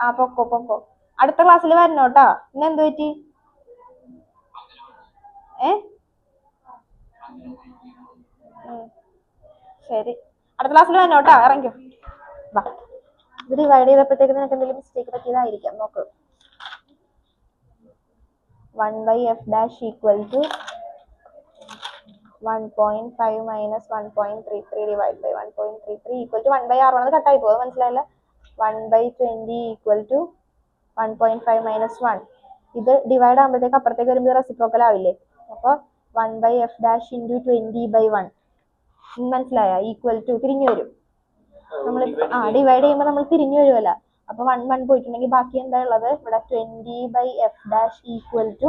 ആ പൊക്കോ പൊക്കോ. അടുത്ത ക്ലാസ്സിൽ വരണോട്ടാ. ഇന്ന് എന്ത് പറ്റി? ഏ ശരി, അടുത്ത ക്ലാസ്സിൽ വരണോട്ടാ. ഇറങ്ങിക്കോ. വാ. ഇത് ഡിവൈഡ് ചെയ്തപ്പോഴത്തേക്ക് നിനക്ക് എന്തെങ്കിലും മിസ്റ്റേക്ക് പറ്റിയതായിരിക്കാം. നോക്ക്. 1/f' equal to 1.5 minus 1.33 divide by 1.33 equal to 1/r ആണെന്ന് കട്ടായി പോകും. മനസ്സിലായില്ല? 1/20 ഈക്വൽ ടു 1.5 മൈനസ് 1. ഇത് ഡിവൈഡ് ആകുമ്പോഴത്തേക്ക് അപ്പുറത്തേക്ക് വരുമ്പോൾ റെസിപ്രോക്കൽ ആവില്ലേ? അപ്പൊ 1/f' ഇൻറ്റു 20/1 മനസ്സിലായ? ഈക്വൽ ടു തിരിഞ്ഞു വരും. നമ്മൾ ഡിവൈഡ് ചെയ്യുമ്പോൾ നമ്മൾ തിരിഞ്ഞു വരുമല്ലോ. അപ്പൊ 1 പോയിട്ടുണ്ടെങ്കിൽ ബാക്കി എന്താ ഉള്ളത്? ഇവിടെ 20/f' ഈക്വൽ ടു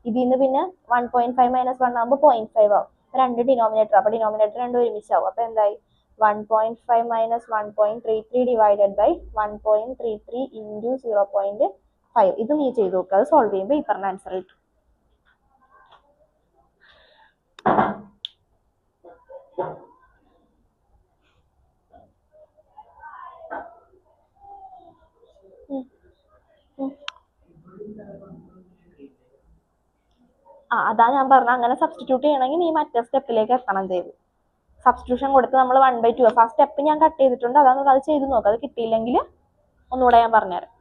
ഇതിൽ നിന്ന് പിന്നെ 1.5 മൈനസ് 1 ആകുമ്പോൾ 0.5 ആവും. രണ്ട് ഡിനോമിനേറ്റർ, അപ്പൊ ഡിനോമിനേറ്റർ രണ്ടും ഒരുമിച്ചാവും. അപ്പൊ എന്തായി? 1.5 മൈനസ് 1.33 ഡിവൈഡഡ് ബൈ 1.33 ഇൻറ്റു 0.5. ഇത് നീ ചെയ്ത് നോക്കുക. അത് സോൾവ് ചെയ്യുമ്പോൾ ഈ പറഞ്ഞ ആൻസർ കിട്ടും. അതാ ഞാൻ പറഞ്ഞ, അങ്ങനെ സബ്സ്റ്റിറ്റ്യൂട്ട് ചെയ്യണമെങ്കിൽ നീ മറ്റേ സ്റ്റെപ്പിലേക്ക് എത്തണം. ചെയ്ത് സബ്സ്റ്റിറ്റ്യൂഷൻ കൊടുത്ത് നമ്മൾ 1/2 ആ സ്റ്റെപ്പ് ഞാൻ കട്ട് ചെയ്തിട്ടുണ്ട്. അതാണ് അത് ചെയ്ത് നോക്കുക. അത് കിട്ടിയില്ലെങ്കിൽ ഒന്നുകൂടെ ഞാൻ പറഞ്ഞുതരാം.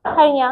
കഴിഞ്ഞ